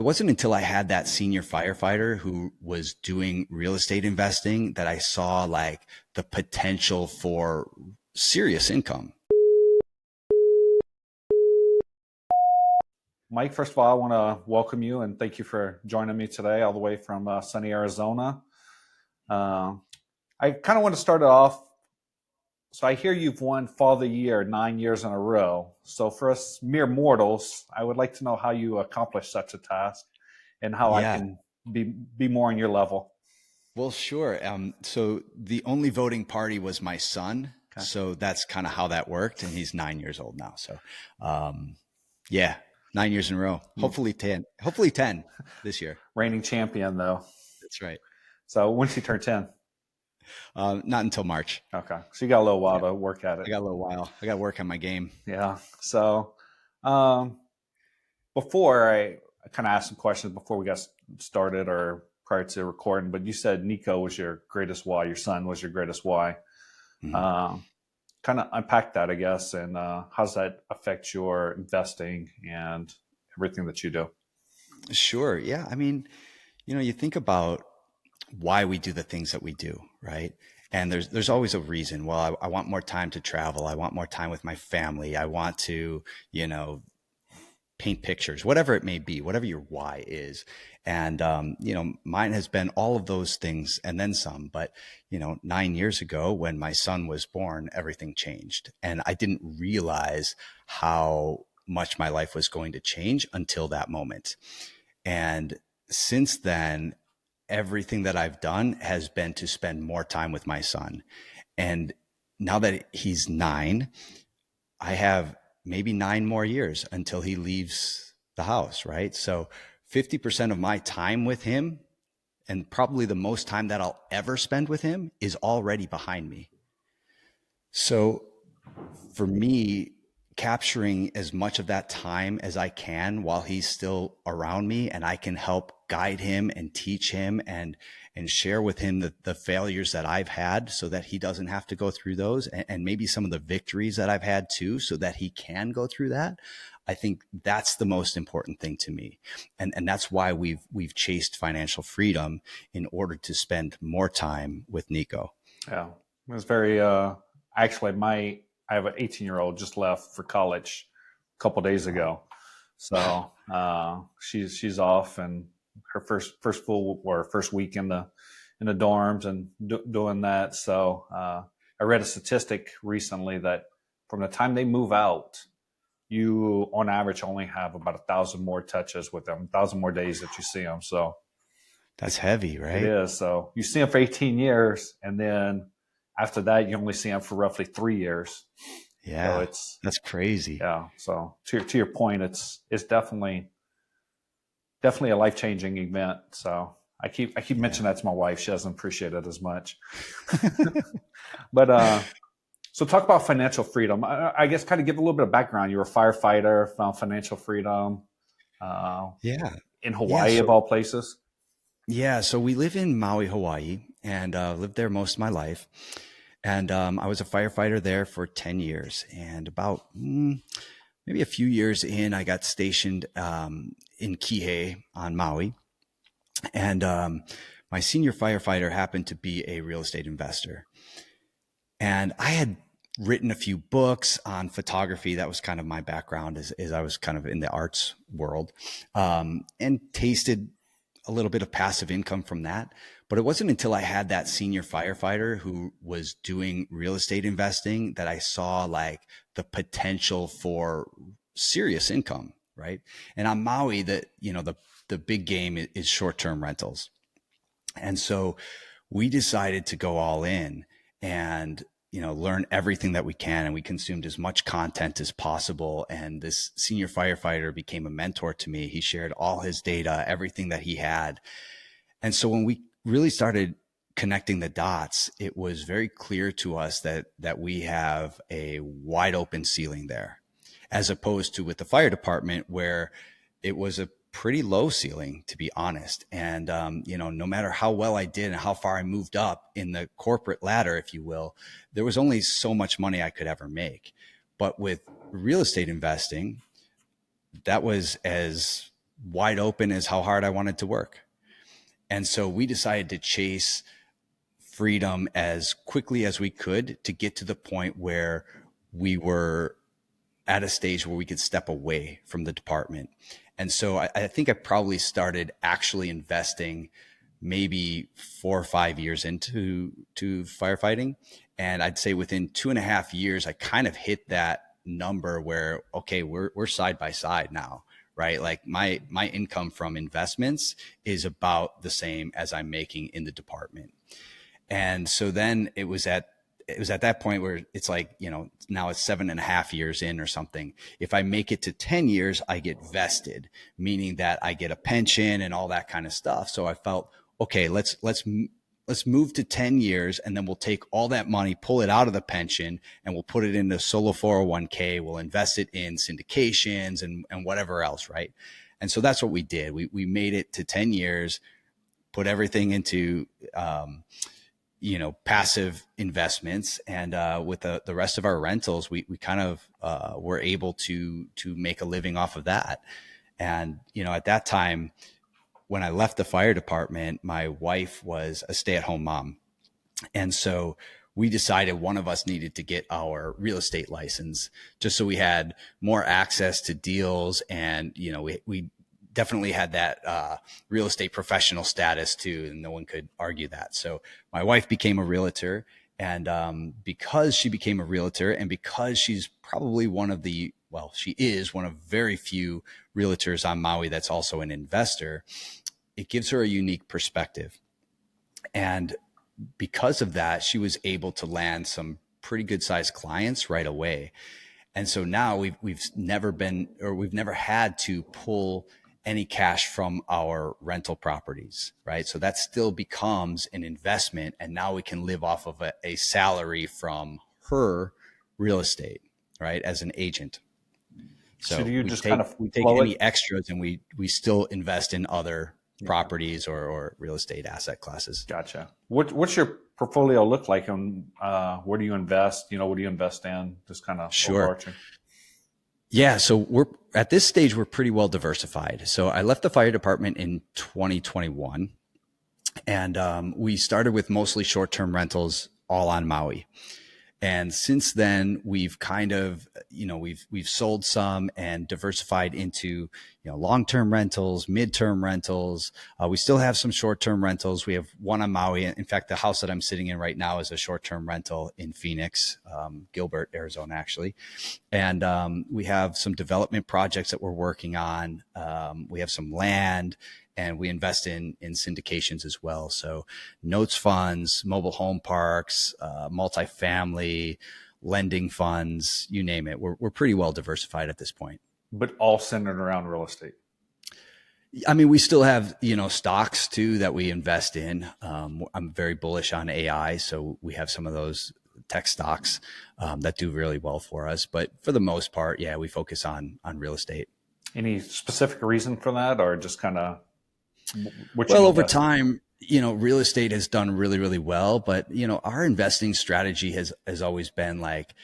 It wasn't until I had that senior firefighter who was doing real estate investing that I saw like the potential for serious income. Mike, first of all, I want to welcome you and thank you for joining me today, all the way from sunny Arizona. Uh, I kind of want to start it off. So I hear you've won Fall of the Year 9 years in a row. So for us mere mortals, I would like to know how you accomplish such a task and how I Yeah. can be more on your level. Well, sure. So the only voting party was my son. Okay. So that's kind of how that worked. And he's 9 years old now. So, yeah, 9 years in a row. Hopefully 10 this year. Reigning champion, though. That's right. So once you turn 10, Not until March. okay. So you got a little while Yeah. to work at I it. got a little while. I got to work on my game. Yeah. So um, before I kind of asked some questions before we got started or prior to recording, but you said Nico was your greatest why, your son was your greatest why. Mhm. Um, kind of unpack that, I guess, and how does that affect your investing and everything that you do? Sure. Yeah. I mean, you think about why we do the things that we do, right? And there's always a reason. Well, I want more time to travel. I want more time with my family. I want to, you know, paint pictures, whatever it may be, whatever your why is. And, mine has been all of those things and then some. But, 9 years ago when my son was born, everything changed. And I didn't realize how much my life was going to change until that moment. And since then, everything that I've done has been to spend more time with my son. And now that he's 9, I have maybe 9 more years until he leaves the house, right? So 50% of my time with him, and probably the most time that I'll ever spend with him, is already behind me. So for me, capturing as much of that time as I can while he's still around me and I can help guide him and teach him and share with him the failures that I've had so that he doesn't have to go through those, and maybe some of the victories that I've had too so that he can go through that. I think that's the most important thing to me. And that's why we've chased financial freedom in order to spend more time with Nico. Yeah, it was very. Actually, my I have an 18-year-old just left for college a couple days ago, Wow. so she's off and her first full or first week in the dorms and doing that. So I read a statistic recently that from the time they move out, you on average only have about 1,000 more touches with them, 1,000 more days that you see them. So That's heavy, it right? is. So you see them for 18 years, and then after that, you only see them for roughly 3 years. So Yeah, it's that's crazy. yeah. So to your point, it's definitely a life changing event. So I keep Yeah. mentioning that to my wife. She doesn't appreciate it as much. But so talk about financial freedom. I guess kind of give a little bit of background. You were a firefighter, found financial freedom uh, Yeah. in Yeah. Hawaii of all places. So we live in Maui, Hawaii, and lived there most of my life. And I was a firefighter there for 10 years. And about maybe a few years in, I got stationed in Kihei on Maui. And my senior firefighter happened to be a real estate investor. And I had written a few books on photography. That was kind of my background, as I was kind of in the arts world, and tasted a little bit of passive income from that. But it wasn't until I had that senior firefighter who was doing real estate investing that I saw like the potential for serious income, right? And on Maui, the big game is short-term rentals. And so we decided to go all in and learn everything that we can, and we consumed as much content as possible. And this senior firefighter became a mentor to me. He shared all his data, everything that he had. And so when we really started connecting the dots, it was very clear to us that we have a wide open ceiling there, as opposed to with the fire department where it was a pretty low ceiling, to be honest. And no matter how well I did and how far I moved up in the corporate ladder, if you will, there was only so much money I could ever make. But with real estate investing, that was as wide open as how hard I wanted to work. And so we decided to chase freedom as quickly as we could to get to the point where we were at a stage where we could step away from the department. And so I think I probably started actually investing maybe 4 or 5 years to firefighting. And I'd say within 2.5 years, I kind of hit that number where, okay, we're side by side now, right? Like my income from investments is about the same as I'm making in the department. And so then it was at that point where it's like, now it's 7.5 years in or something. If I make it to 10 years, I get vested, meaning that I get a pension and all that kind of stuff. So I felt, okay, let's move to 10 years, and then we'll take all that money, pull it out of the pension, and we'll put it into solo 401k. We'll invest it in syndications and whatever else. Right. And so that's what we did. We made it to 10 years, put everything into, passive investments. And with the rest of our rentals, we kind of were able to make a living off of that. And, at that time, when I left the fire department, my wife was a stay-at-home mom. And so we decided one of us needed to get our real estate license just so we had more access to deals. And, we definitely had that real estate professional status too, and no one could argue that. So my wife became a realtor, and because she became a realtor, and because she's probably she is one of very few realtors on Maui that's also an investor, it gives her a unique perspective. And because of that, she was able to land some pretty good sized clients right away. And so now we've never had to pull any cash from our rental properties, right? So that still becomes an investment, and now we can live off of a salary from her real estate, right, as an agent. So do So you we just take kind of we take flow it? any extras, and we still invest in other properties or real estate asset classes. Gotcha. What's your portfolio look like, and where do you invest? What do you invest in? Just kind of Sure. overarching. Yeah, so we're at this stage, we're pretty well diversified. So I left the fire department in 2021, and we started with mostly short-term rentals all on Maui. And since then, we've kind of, we've sold some and diversified into, long-term rentals, mid-term rentals. We still have some short-term rentals. We have one on Maui. In fact, the house that I'm sitting in right now is a short-term rental in Phoenix, Gilbert, Arizona, actually. And we have some development projects that we're working on. We have some land, and we invest in syndications as well. So notes funds, mobile home parks, multifamily, lending funds, you name it. We're pretty well diversified at this point. But all centered around real estate. I mean, we still have, stocks too that we invest in. I'm very bullish on AI. So we have some of those tech stocks that do really well for us. But for the most part, yeah, we focus on real estate. Any specific reason for that, or just kind of what you Well, over invest in? time, real estate has done really, really well. But, our investing strategy has always been like,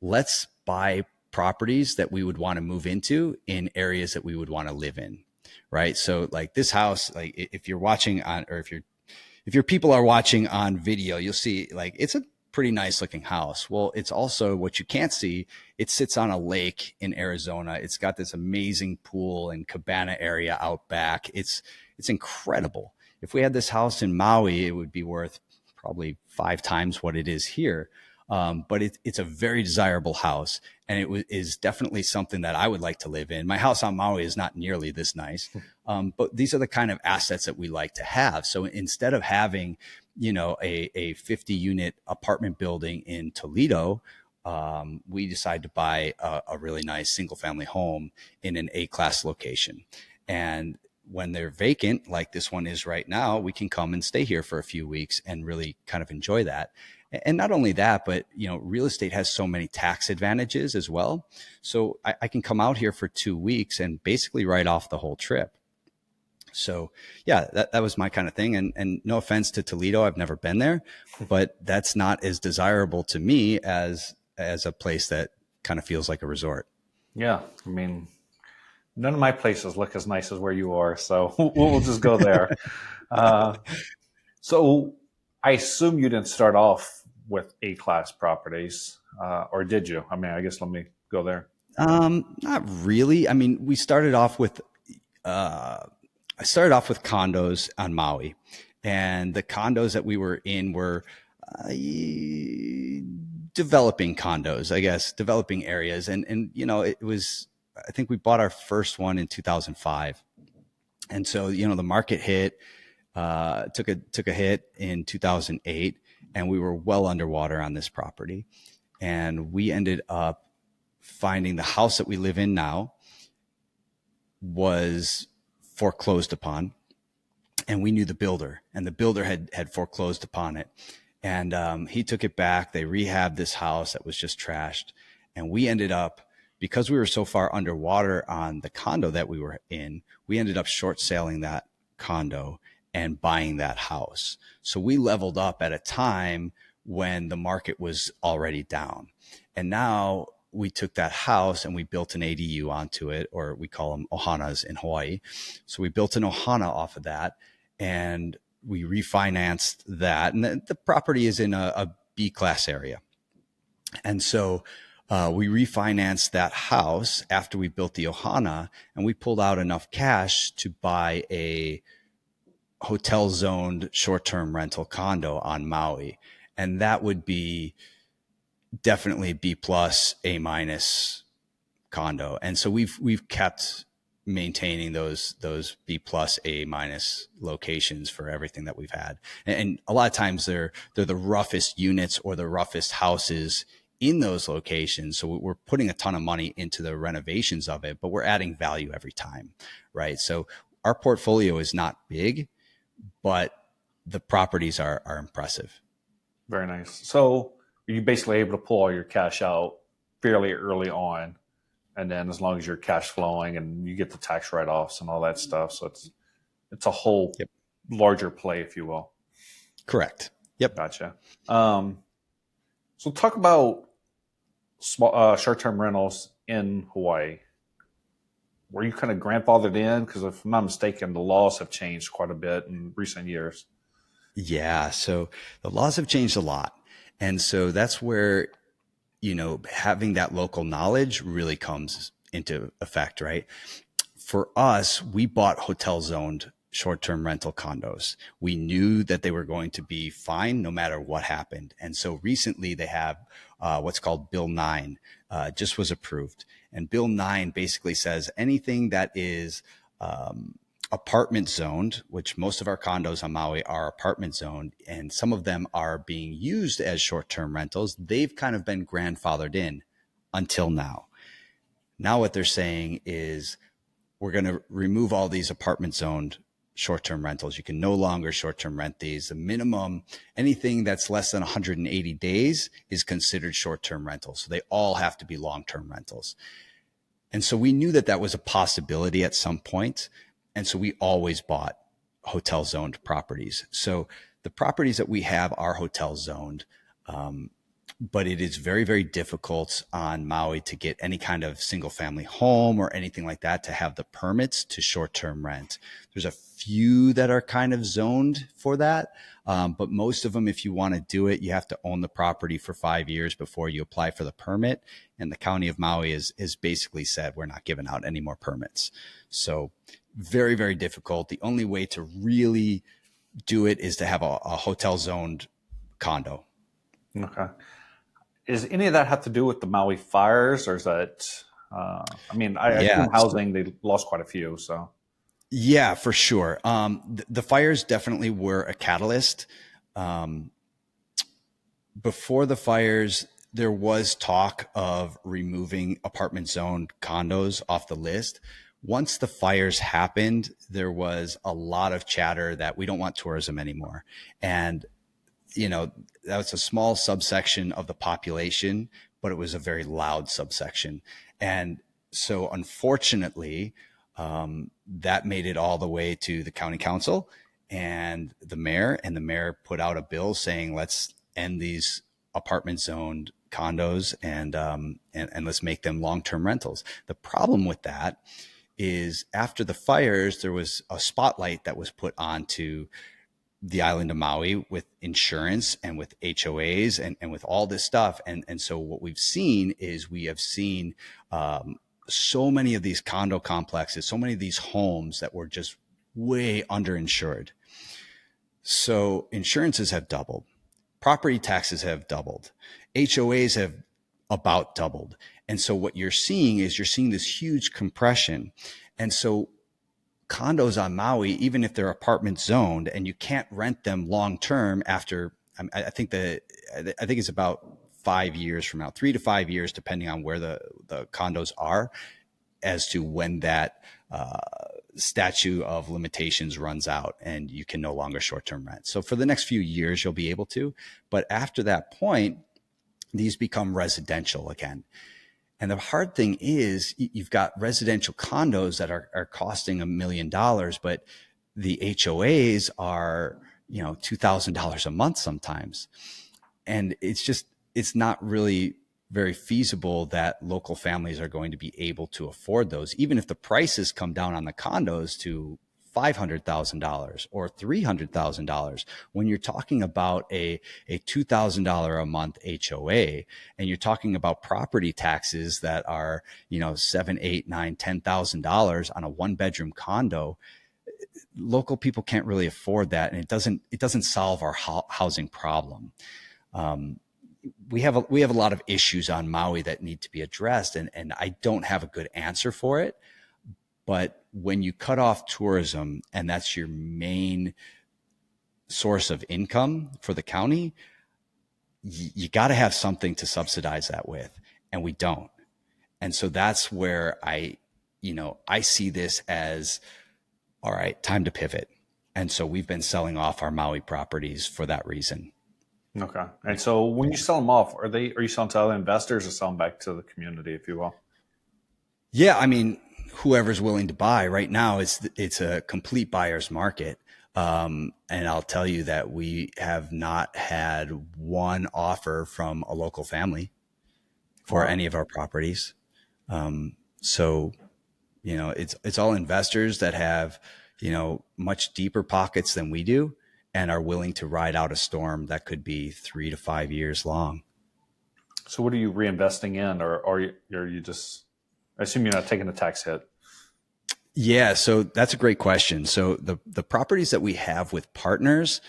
let's buy properties that we would want to move into in areas that we would want to live in. Right. So like this house, like if you're watching on, or if your people are watching on video, you'll see like it's a pretty nice looking house. Well, it's also what you can't see. It sits on a lake in Arizona. It's got this amazing pool and cabana area out back. It's incredible. If we had this house in Maui, it would be worth probably 5 times what it is here. But it's a very desirable house, and is definitely something that I would like to live in. My house on Maui is not nearly this nice, but these are the kind of assets that we like to have. So instead of having, a 50-unit apartment building in Toledo, we decided to buy a really nice single-family home in an A-class location. And when they're vacant, like this one is right now, we can come and stay here for a few weeks and really kind of enjoy that. And not only that, but real estate has so many tax advantages as well. So I can come out here for 2 weeks and basically write off the whole trip. So yeah, that was my kind of thing. And no offense to Toledo, I've never been there, but that's not as desirable to me as a place that kind of feels like a resort. Yeah, I mean, None of my places look as nice as where you are, so we'll just go there. Uh, so I assume you didn't start off with A class properties, or did you? I mean, I guess let me go there. Not really. I mean, we started off with uh, I started off with condos on Maui, and the condos that we were in were uh, developing condos, I guess, developing areas, and it was. I think we bought our first one in 2005, and so the market hit, took a hit in 2008, and we were well underwater on this property, and we ended up finding the house that we live in now was foreclosed upon, and we knew the builder, and the builder had foreclosed upon it, and he took it back. They rehabbed this house that was just trashed, and we ended up, because we were so far underwater on the condo that we were in, we ended up short selling that condo and buying that house. So we leveled up at a time when the market was already down, and now we took that house and we built an ADU onto it, or we call them ohanas in Hawaii. So we built an ohana off of that, and we refinanced that. And the property is in a B class area. And so we refinanced that house after we built the ohana, and we pulled out enough cash to buy a hotel zoned short term rental condo on Maui. And that would be definitely B plus, A minus condo. And so we've kept maintaining those B plus, A minus locations for everything that we've had. And a lot of times they're the roughest units or the roughest houses in those locations. So we're putting a ton of money into the renovations of it, but we're adding value every time, right? So our portfolio is not big, but the properties are impressive. Very nice. So you basically able to pull all your cash out fairly early on, and then as long as you're cash flowing and you get the tax write offs and all that stuff, so it's a whole Yep. larger play, if you will. Correct. Yep. Gotcha. Um, so talk about small short-term rentals in Hawaii. Were you kind of grandfathered in? Because if I'm not mistaken, the laws have changed quite a bit in recent years. Yeah. So the laws have changed a lot. And so that's where, having that local knowledge really comes into effect, right? For us, we bought hotel zoned short term rental condos. We knew that they were going to be fine no matter what happened. And so recently they have what's called Bill 9, just was approved. And Bill 9 basically says anything that is apartment zoned, which most of our condos on Maui are apartment zoned, and some of them are being used as short term rentals, they've kind of been grandfathered in until now. Now, what they're saying is we're going to remove all these apartment zoned short term rentals. You can no longer short term rent these. The minimum, anything that's less than 180 days is considered short term rentals. So they all have to be long term rentals. And so we knew that that was a possibility at some point. And so we always bought hotel zoned properties. So the properties that we have are hotel zoned. But it is very, very difficult on Maui to get any kind of single family home or anything like that to have the permits to short term rent. There's a few that are kind of zoned for that. But most of them, if you want to do it, you have to own the property for 5 years before you apply for the permit. And the county of Maui is basically said, we're not giving out any more permits. So very, very difficult. The only way to really do it is to have a hotel zoned condo. Okay. Is any of that have to do with the Maui fires, or is that? I mean, I Yeah. assume housing they lost quite a few. So Yeah, for sure. The fires definitely were a catalyst. Um, Before the fires, there was talk of removing apartment zoned condos off the list. Once the fires happened, there was a lot of chatter that we don't want tourism anymore. And that was a small subsection of the population, but it was a very loud subsection. And so unfortunately, that made it all the way to the county council and the mayor put out a bill saying, let's end these apartment zoned condos and let's make them long-term rentals. The problem with that is after the fires, there was a spotlight that was put onto the island of Maui with insurance and with HOAs and with all this stuff. And so what we've seen is we have seen so many of these condo complexes, so many of these homes that were just way underinsured. So insurances have doubled, property taxes have doubled, HOAs have about doubled. And so what you're seeing is you're seeing this huge compression. And so condos on Maui, even if they're apartment zoned and you can't rent them long term after, I think it's about 5 years from now, 3 to 5 years, depending on where the condos are, as to when that statute of limitations runs out and you can no longer short term rent. So for the next few years, you'll be able to. But after that point, these become residential again. And the hard thing is you've got residential condos that are costing $1 million, but the HOAs are, $2,000 a month sometimes. And it's not really very feasible that local families are going to be able to afford those, even if the prices come down on the condos to $500,000 or $300,000. When you're talking about a $2,000 a month HOA, and you're talking about property taxes that are, $7, $8, $9, $10,000 on a 1-bedroom condo, local people can't really afford that, and it doesn't solve our housing problem. We have a lot of issues on Maui that need to be addressed, and I don't have a good answer for it. But when you cut off tourism and that's your main source of income for the county, you got to have something to subsidize that with, and we don't. And so that's where I see this as, all right, time to pivot. And so we've been selling off our Maui properties for that reason. Okay. And so when you sell them off, are you selling to other investors or selling back to the community, if you will? Yeah, I mean, whoever's willing to buy right now, it's a complete buyer's market. And I'll tell you that we have not had one offer from a local family for any of our properties. So, it's all investors that have, much deeper pockets than we do and are willing to ride out a storm that could be 3 to 5 years long. So what are you reinvesting in, or are you just, I assume you're not taking a tax hit? Yeah, so that's a great question. So the properties that we have with partners,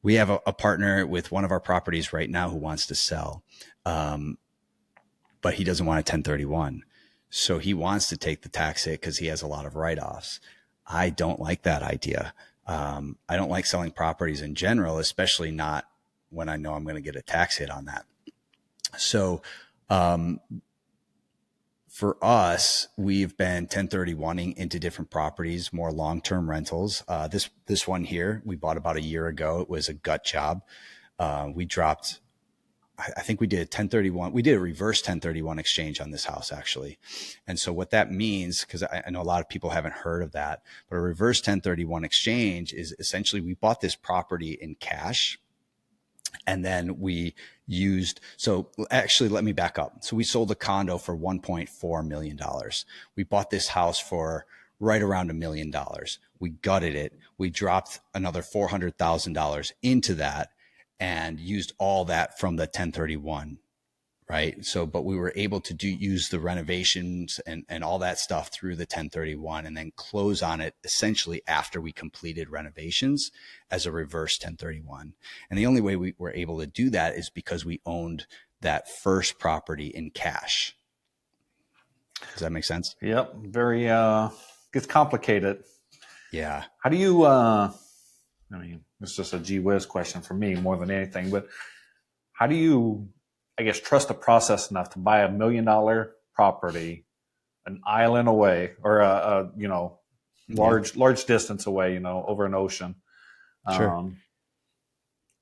we have a partner with one of our properties right now who wants to sell, but he doesn't want a 1031. So he wants to take the tax hit because he has a lot of write-offs. I don't like that idea. I don't like selling properties in general, especially not when I know I'm going to get a tax hit on that. So for us, we've been 1031ing into different properties, more long-term rentals. This one here, we bought about a year ago. It was a gut job. We dropped, I think we did a 1031. We did a reverse 1031 exchange on this house, actually. And so what that means, because I know a lot of people haven't heard of that, but a reverse 1031 exchange is essentially we bought this property in cash. And then so actually, let me back up. So we sold a condo for $1.4 million. We bought this house for right around $1 million. We gutted it. We dropped another $400,000 into that and used all that from the 1031, right? So, but we were able to use the renovations and all that stuff through the 1031 and then close on it essentially after we completed renovations as a reverse 1031. And the only way we were able to do that is because we owned that first property in cash. Does that make sense? Yep. Very, gets complicated. Yeah. How do you, it's just a gee whiz question for me more than anything, but how do you, I guess, trust the process enough to buy $1 million property, an island away, or large distance away, over an ocean, Sure.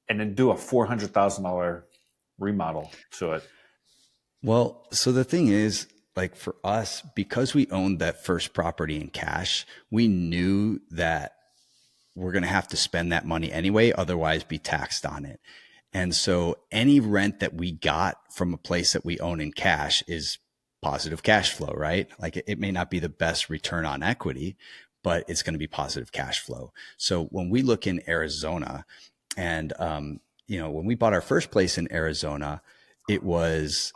and then do a $400,000 remodel to it? Well, so the thing is, like for us, because we owned that first property in cash, we knew that we're going to have to spend that money anyway, otherwise be taxed on it. And so any rent that we got from a place that we own in cash is positive cash flow, right? Like it may not be the best return on equity, but it's going to be positive cash flow. So when we look in Arizona, and when we bought our first place in Arizona, it was,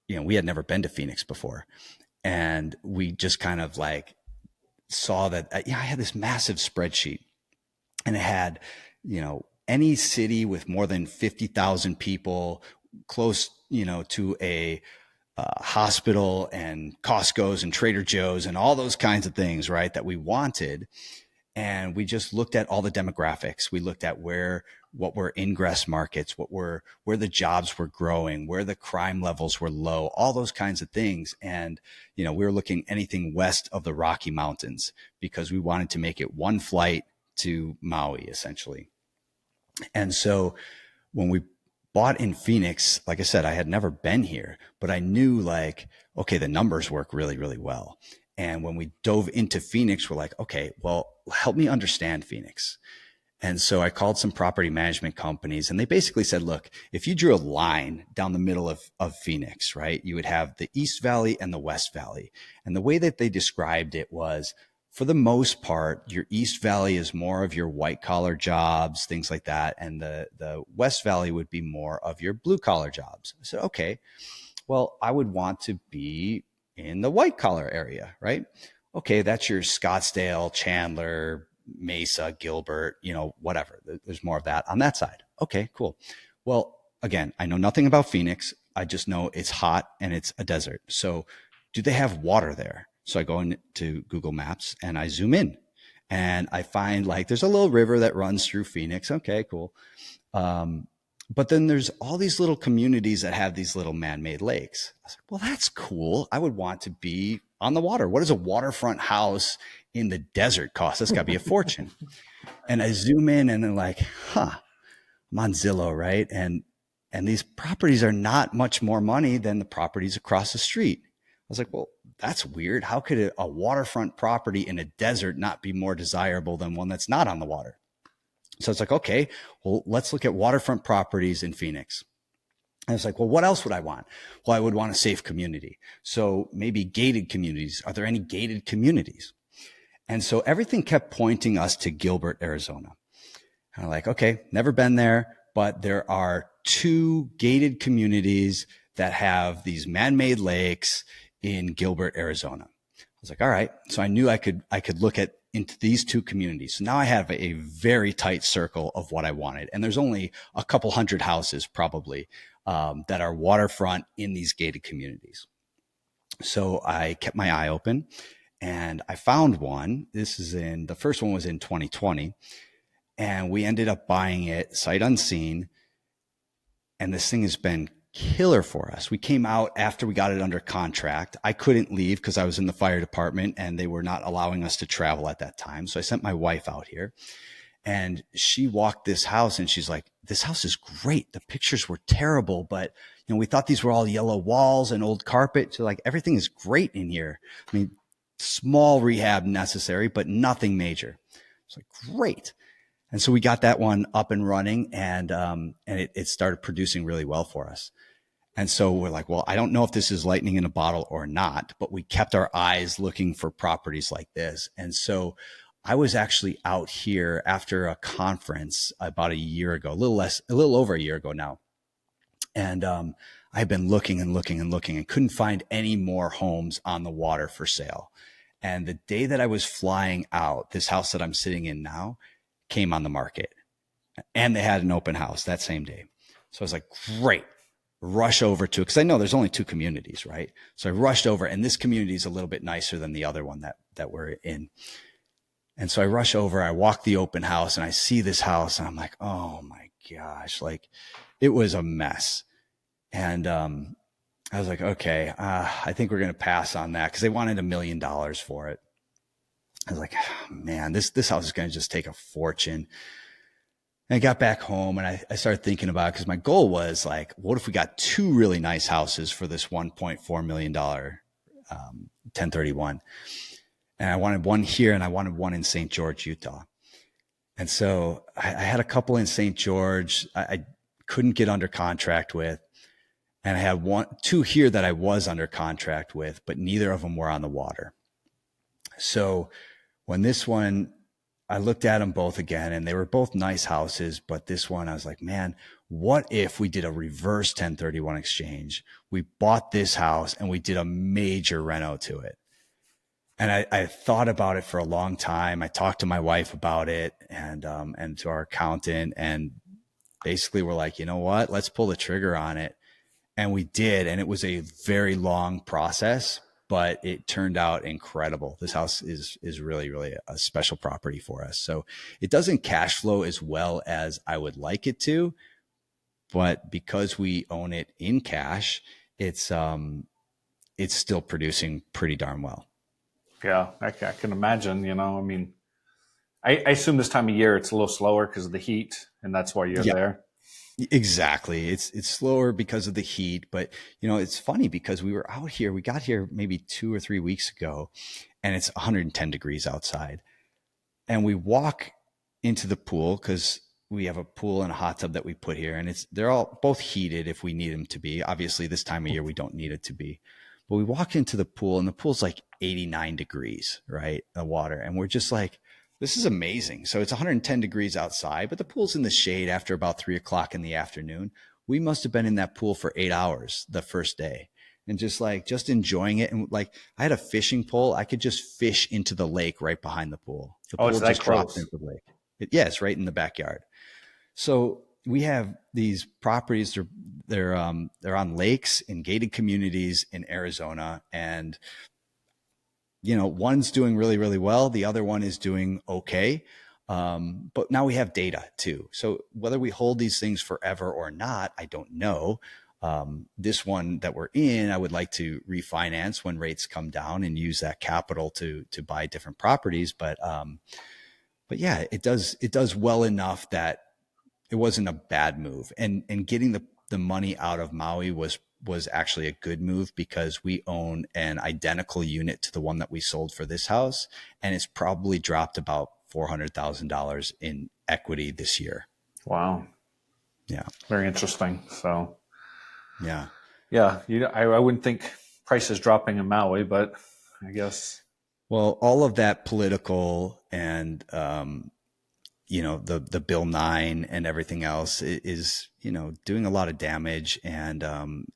we had never been to Phoenix before, and we just kind of like saw that. I had this massive spreadsheet, and it had, any city with more than 50,000 people, close, to a hospital and Costco's and Trader Joe's and all those kinds of things, right, that we wanted. And we just looked at all the demographics. We looked at what were ingress markets, where the jobs were growing, where the crime levels were low, all those kinds of things. And, we were looking anything west of the Rocky Mountains because we wanted to make it one flight to Maui, essentially. And so when we bought in Phoenix, like I said, I had never been here, but I knew like, okay, the numbers work really, really well. And when we dove into Phoenix, we're like, okay, well, help me understand Phoenix. And so I called some property management companies, and they basically said, look, if you drew a line down the middle of Phoenix, right, you would have the East Valley and the West Valley. And the way that they described it was, for the most part, your East Valley is more of your white collar jobs, things like that. And the West Valley would be more of your blue collar jobs. I said, okay, well, I would want to be in the white collar area, right? Okay, that's your Scottsdale, Chandler, Mesa, Gilbert, whatever. There's more of that on that side. Okay, cool. Well, again, I know nothing about Phoenix. I just know it's hot and it's a desert. So do they have water there? So I go into Google Maps and I zoom in, and I find like there's a little river that runs through Phoenix. Okay, cool. But then there's all these little communities that have these little man-made lakes. I was like, well, that's cool. I would want to be on the water. What does a waterfront house in the desert cost? That's got to be a fortune. And I zoom in and I'm like, I'm on Zillow, right? And these properties are not much more money than the properties across the street. I was like, well, that's weird. How could a waterfront property in a desert not be more desirable than one that's not on the water? So it's like, okay, well, let's look at waterfront properties in Phoenix. And it's like, well, what else would I want? Well, I would want a safe community. So maybe gated communities. Are there any gated communities? And so everything kept pointing us to Gilbert, Arizona. And I'm like, okay, never been there, but there are 2 gated communities that have these man-made lakes in Gilbert, Arizona. I was like, all right. So I knew I could look into these 2 communities. So now I have a very tight circle of what I wanted. And there's only a couple hundred houses probably that are waterfront in these gated communities. So I kept my eye open and I found one. The first one was in 2020, and we ended up buying it sight unseen. And this thing has been killer for us. We came out after we got it under contract. I couldn't leave because I was in the fire department and they were not allowing us to travel at that time. So I sent my wife out here, and she walked this house and she's like, this house is great. The pictures were terrible, but we thought these were all yellow walls and old carpet. So like, everything is great in here. I mean, small rehab necessary, but nothing major. It's like, great. And so we got that one up and running, and it started producing really well for us. And so we're like, well, I don't know if this is lightning in a bottle or not, but we kept our eyes looking for properties like this. And so I was actually out here after a conference about a year ago, a little over a year ago now. And I've been looking and looking and looking and couldn't find any more homes on the water for sale. And the day that I was flying out, this house that I'm sitting in now came on the market, and they had an open house that same day. So I was like, great, rush over to it, because I know there's only 2 communities, right? So I rushed over, and this community is a little bit nicer than the other one that we're in. And so I rush over, I walk the open house, and I see this house, and I'm like, oh my gosh, like it was a mess. And I was like, okay, I think we're going to pass on that, because they wanted $1 million for it. I was like, oh, man, this house is going to just take a fortune. And I got back home and I started thinking about it, because my goal was like, what if we got 2 really nice houses for this $1.4 million 1031? And I wanted one here and I wanted one in St. George, Utah. And so I had a couple in St. George I couldn't get under contract with. And I had two here that I was under contract with, but neither of them were on the water. So when this one, I looked at them both again and they were both nice houses. But this one, I was like, man, what if we did a reverse 1031 exchange? We bought this house and we did a major reno to it. And I thought about it for a long time. I talked to my wife about it and to our accountant, and basically we're like, you know what, let's pull the trigger on it. And we did. And it was a very long process, but it turned out incredible. This house is really, really a special property for us. So it doesn't cash flow as well as I would like it to, but because we own it in cash, it's still producing pretty darn well. Yeah, I can imagine. I mean, I assume this time of year it's a little slower because of the heat, and that's why you're Yeah, there. exactly. It's slower because of the heat, but it's funny because we were out here. We got here maybe 2 or 3 weeks ago, and it's 110 degrees outside. And we walk into the pool because we have a pool and a hot tub that we put here, and they're all both heated if we need them to be. Obviously, this time of year we don't need it to be, but we walk into the pool and the pool's like 89 degrees, right? The water, and we're just like, this is amazing. So it's 110 degrees outside, but the pool's in the shade after about 3 o'clock in the afternoon. We must have been in that pool for 8 hours the first day and just enjoying it. And like, I had a fishing pole. I could just fish into the lake right behind the pool. The Oh, it's pool that just dropped close. into the lake. Yeah, it's right in the backyard. So we have these properties. They're on lakes in gated communities in Arizona, and one's doing really, really well. The other one is doing okay. But now we have data too. So whether we hold these things forever or not, I don't know. This one that we're in, I would like to refinance when rates come down and use that capital to buy different properties. But yeah, it does well enough that it wasn't a bad move. And getting the money out of Maui was actually a good move because we own an identical unit to the one that we sold for this house, and it's probably dropped about $400,000 in equity this year. Wow, Yeah. very interesting. So, Yeah. yeah, I wouldn't think prices dropping in Maui, but I guess. Well, all of that political and the Bill 9 and everything else is doing a lot of damage, and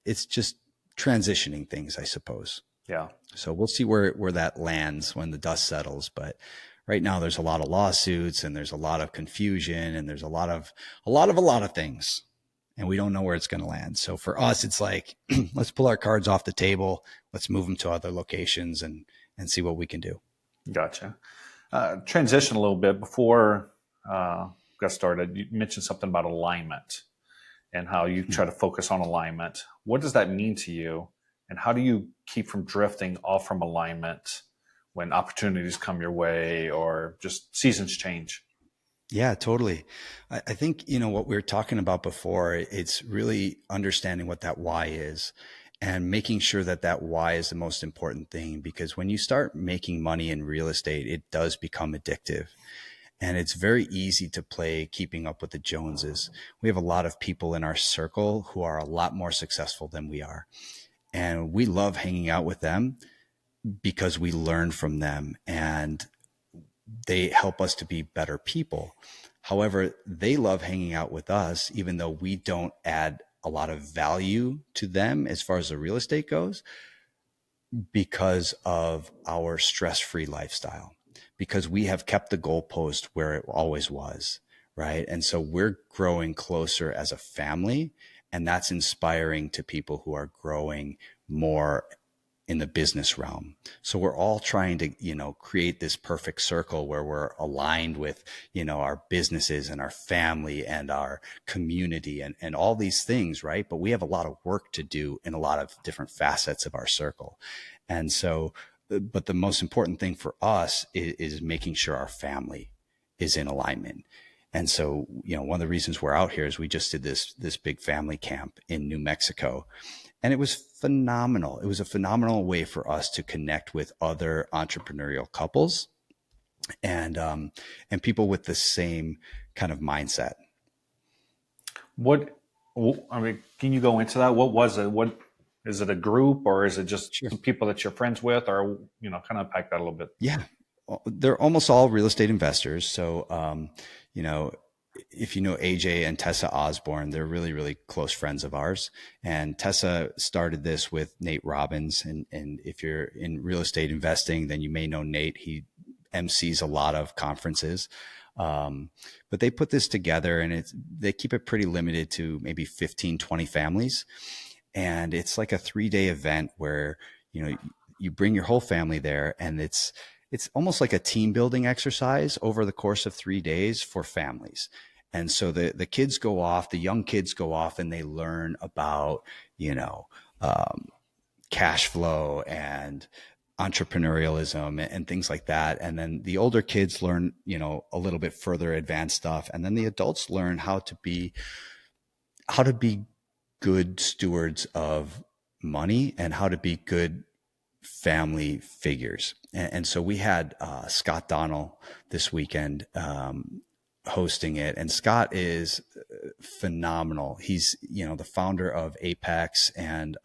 it's just transitioning things, I suppose. Yeah. So we'll see where that lands when the dust settles. But right now there's a lot of lawsuits and there's a lot of confusion and there's a lot of things, and we don't know where it's going to land. So for us, it's like, let's pull our cards off the table. Let's move them to other locations and see what we can do. Gotcha. Transition a little bit before got started. You mentioned something about alignment and how you try to focus on alignment. What does that mean to you? And how do you keep from drifting off from alignment when opportunities come your way or just seasons change? Yeah, totally. I think, what we were talking about before, it's really understanding what that why is and making sure that that why is the most important thing. Because when you start making money in real estate, it does become addictive. And it's very easy to play keeping up with the Joneses. We have a lot of people in our circle who are a lot more successful than we are. And we love hanging out with them because we learn from them and they help us to be better people. However, they love hanging out with us, even though we don't add a lot of value to them as far as the real estate goes, because of our stress-free lifestyle, because we have kept the goalpost where it always was, right? And so we're growing closer as a family, and that's inspiring to people who are growing more in the business realm. So we're all trying to, create this perfect circle where we're aligned with, our businesses and our family and our community and all these things, right? But we have a lot of work to do in a lot of different facets of our circle. And so, but the most important thing for us is making sure our family is in alignment. And so, one of the reasons we're out here is we just did this big family camp in New Mexico, and it was phenomenal. It was a phenomenal way for us to connect with other entrepreneurial couples and people with the same kind of mindset. What I mean, can you go into that? What was it? What is it? A group, or is it just Sure. some people that you're friends with, or kind of unpack that a little bit? Yeah. They're almost all real estate investors. So, you know, if you know AJ and Tessa Osborne, they're really, really close friends of ours. And Tessa started this with Nate Robbins. And if you're in real estate investing, then you may know Nate. He MCs a lot of conferences. But they put this together and they keep it pretty limited to maybe 15, 20 families. And it's like a 3 day event where, you know, you bring your whole family there, and it's almost like a team building exercise over the course of 3 days for families. And so the kids go off, the young kids go off, and they learn about, you know, um, cash flow and entrepreneurialism and things like that. And then the older kids learn, you know, a little bit further advanced stuff. And then the adults learn how to be good stewards of money and how to be good family figures. And so we had Scott Donnell this weekend hosting it. And Scott is phenomenal. He's, you know, the founder of Apex, and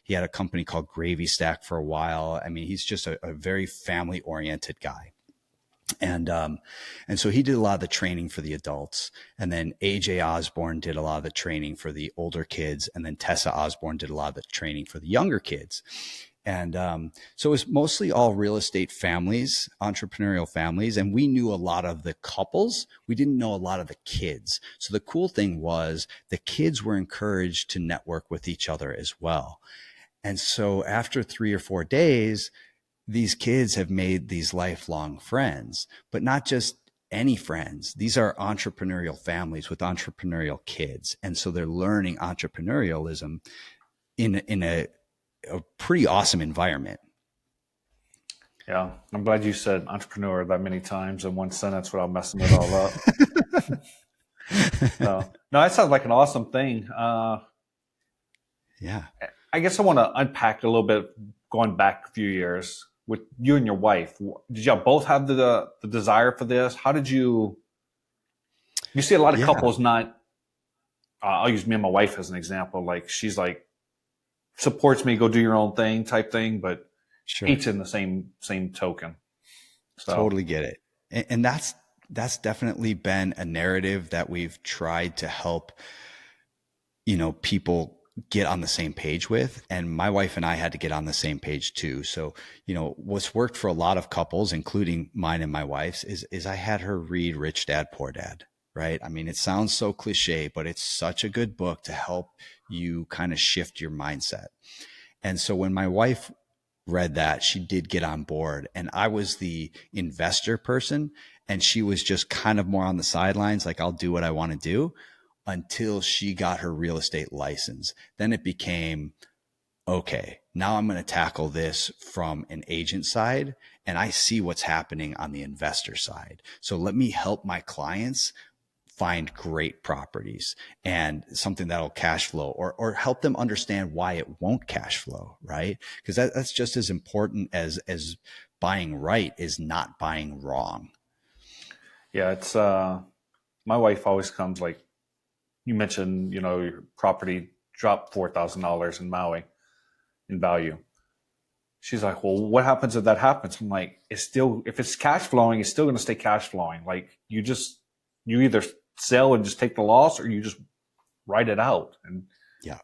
he had a company called Gravy Stack for a while. I mean, he's just a very family oriented guy. And so he did a lot of the training for the adults, and then AJ Osborne did a lot of the training for the older kids, and then Tessa Osborne did a lot of the training for the younger kids. And so it was mostly all real estate families, entrepreneurial families. And we knew a lot of the couples. We didn't know a lot of the kids. So the cool thing was the kids were encouraged to network with each other as well. And so after 3 or 4 days, these kids have made these lifelong friends, but not just any friends. These are entrepreneurial families with entrepreneurial kids. And so they're learning entrepreneurialism in a pretty awesome environment. Yeah, I'm glad you said entrepreneur that many times in one sentence without messing it all up. So, no, that sounds like an awesome thing. Yeah. I guess I want to unpack a little bit, going back a few years with you and your wife. Did y'all both have the desire for this? How did you see a lot of Yeah. couples not? I'll use me and my wife as an example. Like she's like supports me, go do your own thing type thing, but Sure. hates in the same token. So Totally get it. And that's definitely been a narrative that we've tried to help, you know, people get on the same page with. And my wife and I had to get on the same page too. So, you know, what's worked for a lot of couples, including mine and my wife's, is I had her read Rich Dad Poor Dad. Right. I mean, it sounds so cliche, but it's such a good book to help you kind of shift your mindset. And so when my wife read that, she did get on board. And I was the investor person, and she was just kind of more on the sidelines, like, I'll do what I want to do, until she got her real estate license. Then it became, okay, now I'm going to tackle this from an agent side, and I see what's happening on the investor side. So let me help my clients find great properties and something that'll cash flow, or help them understand why it won't cash flow, right? Because that's just as important as buying right is not buying wrong. yeah, it's my wife always comes like you mentioned. Your property dropped $4,000 in Maui in value. She's like, well, what happens if that happens? I'm like, it's still, if it's cash flowing, it's still going to stay cash flowing. Like you either sell and just take the loss, or you just write it out. And Yeah,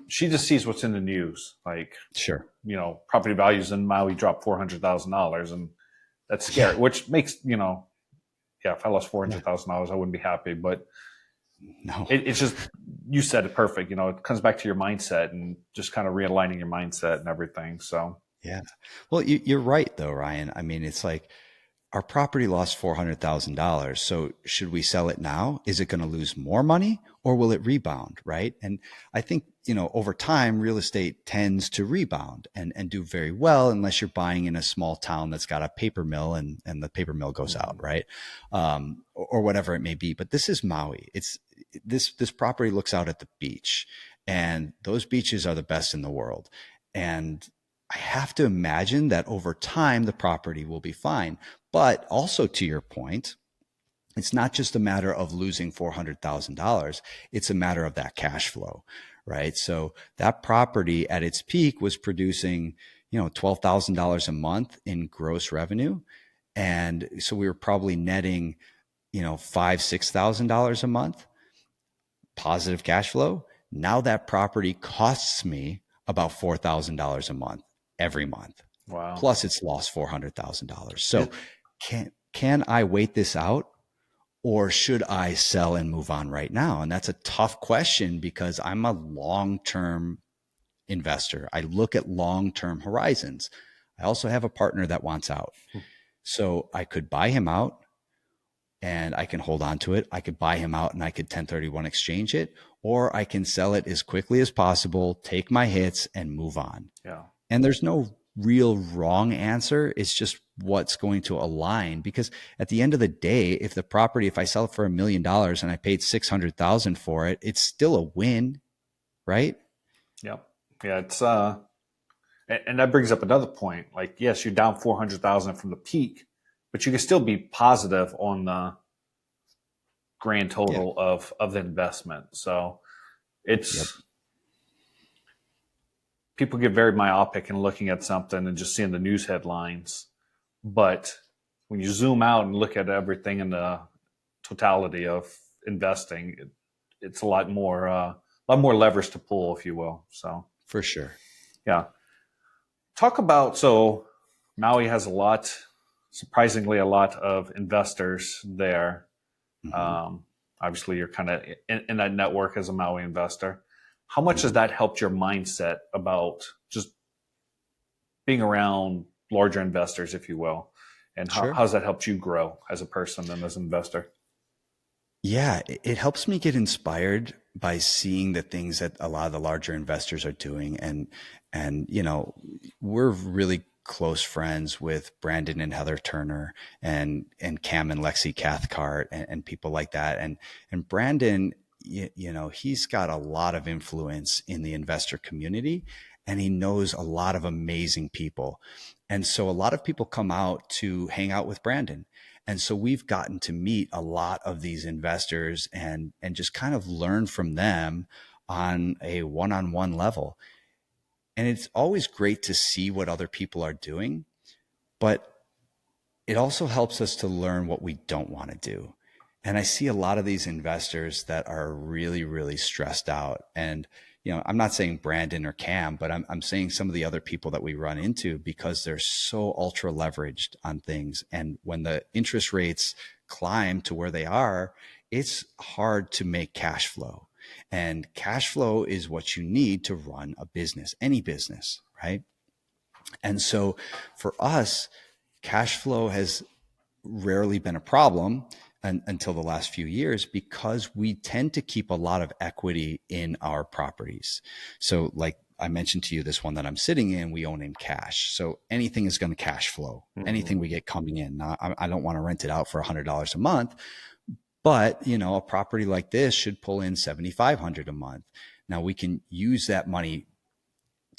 she just sees what's in the news. Like, sure. property values in Maui dropped $400,000, and that's Yeah, scary, which makes, yeah, if I lost yeah. $400,000, I wouldn't be happy. But No. it's just, you said it perfect. It comes back to your mindset and just kind of realigning your mindset and everything. So, Yeah. Well, you're right though, Ryan. I mean, it's like, our property lost $400,000. So should we sell it now? Is it going to lose more money, or will it rebound? Right. And I think, over time, real estate tends to rebound and do very well, unless you're buying in a small town that's got a paper mill, and the paper mill goes out. Right. Or whatever it may be. But this is Maui. This property looks out at the beach, and those beaches are the best in the world. And I have to imagine that over time, the property will be fine. But also, to your point, It's not just a matter of losing $400,000. It's a matter of that cash flow, right? So that property at its peak was producing, $12,000 a month in gross revenue. And so we were probably netting, $6,000 a month positive cash flow. Now that property costs me about $4,000 a month every month. Wow. Plus it's lost $400,000. So It, can I wait this out? Or should I sell and move on right now? And that's a tough question because I'm a long-term investor. I look at long-term horizons. I also have a partner that wants out. So I could buy him out and I can hold on to it. I could buy him out and I could 1031 exchange it, or I can sell it as quickly as possible, take my hits and move on. yeah. And there's no real wrong answer. It's just what's going to align, because at the end of the day, if the property, if I sell it for $1,000,000 and I paid 600,000 for it, it's still a win, right? Yeah. Yeah. And that brings up another point. Like, yes, you're down 400,000 from the peak, but you can still be positive on the grand Yeah. total of the investment. So it's, Yep. people get very myopic in looking at something and just seeing the news headlines. But when you zoom out and look at everything in the totality of investing, it's a lot more levers to pull, if you will. So For sure. yeah, talk about, so Maui has surprisingly a lot of investors there. Mm-hmm. Obviously, you're kind of in that network as a Maui investor. How much has Mm-hmm. that helped your mindset about just being around larger investors, if you will? And Sure. how's that helped you grow as a person and as an investor? Yeah, it helps me get inspired by seeing the things that a lot of the larger investors are doing. And we're really close friends with Brandon and Heather Turner and Cam and Lexi Cathcart and people like that. And Brandon, he's got a lot of influence in the investor community and he knows a lot of amazing people. And so a lot of people come out to hang out with Brandon. And so we've gotten to meet a lot of these investors and just kind of learn from them on a one-on-one level. And it's always great to see what other people are doing, but it also helps us to learn what we don't want to do. And I see a lot of these investors that are really, really stressed out. And, I'm not saying Brandon or Cam, but I'm saying some of the other people that we run into because they're so ultra leveraged on things. And when the interest rates climb to where they are, it's hard to make cash flow. And cash flow is what you need to run a business, any business, right? And so for us, cash flow has rarely been a problem until the last few years because we tend to keep a lot of equity in our properties. So like I mentioned to you, this one that I'm sitting in, we own in cash. So anything is going to cash flow, anything we get coming in. Now, I don't want to rent it out for $100 a month, but a property like this should pull in $7,500 a month. Now we can use that money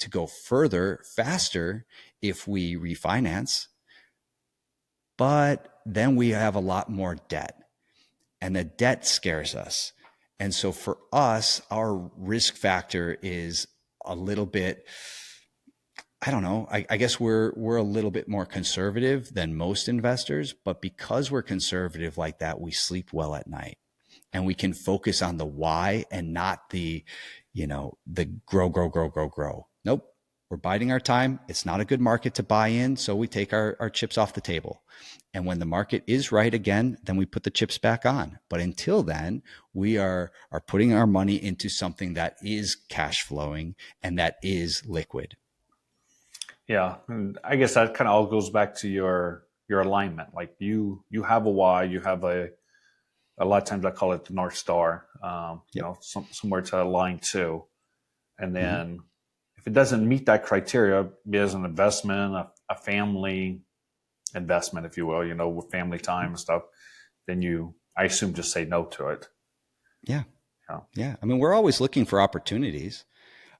to go further, faster if we refinance, but then we have a lot more debt and the debt scares us. And so for us, our risk factor is a little bit, I don't know, I guess we're a little bit more conservative than most investors, but because we're conservative like that, we sleep well at night and we can focus on the why and not the grow, grow, grow, grow, grow. Nope. We're biding our time. It's not a good market to buy in. So we take our chips off the table. And when the market is right again, then we put the chips back on. But until then, we are putting our money into something that is cash flowing and that is liquid. Yeah, and I guess that kind of all goes back to your alignment. Like you have a why, you have a lot of times I call it the North Star. Yep. Somewhere to align to, and Mm-hmm. then if it doesn't meet that criteria, be it as an investment, a family investment, if you will, with family time and stuff, then I assume, just say no to it. Yeah. Yeah. Yeah. I mean, we're always looking for opportunities.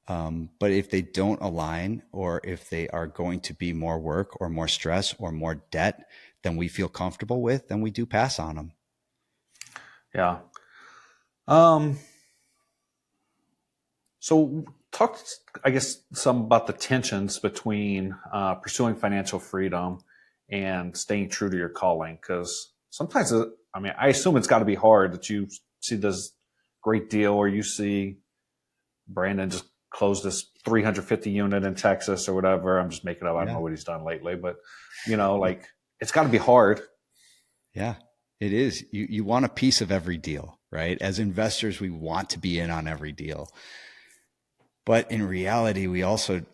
But if they don't align or if they are going to be more work or more stress or more debt than we feel comfortable with, then we do pass on them. Yeah. Um, so talk, I guess, some about the tensions between pursuing financial freedom and staying true to your calling. Because sometimes, I mean, I assume it's got to be hard that you see this great deal, or you see Brandon just closed this 350 unit in Texas or whatever. I'm just making up. I don't Yeah. know what he's done lately, but like it's got to be hard. Yeah, it is. You want a piece of every deal, right? As investors, we want to be in on every deal. But in reality, we also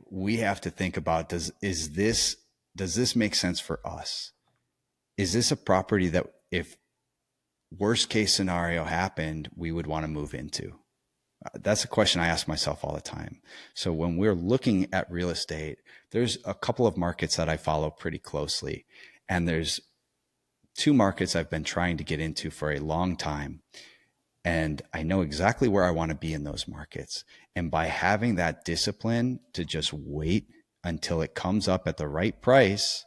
we have to think about does this make sense for us? Is this a property that if worst case scenario happened, we would want to move into? That's a question I ask myself all the time. So when we're looking at real estate, there's a couple of markets that I follow pretty closely. And there's two markets I've been trying to get into for a long time. And I know exactly where I want to be in those markets. And by having that discipline to just wait until it comes up at the right price,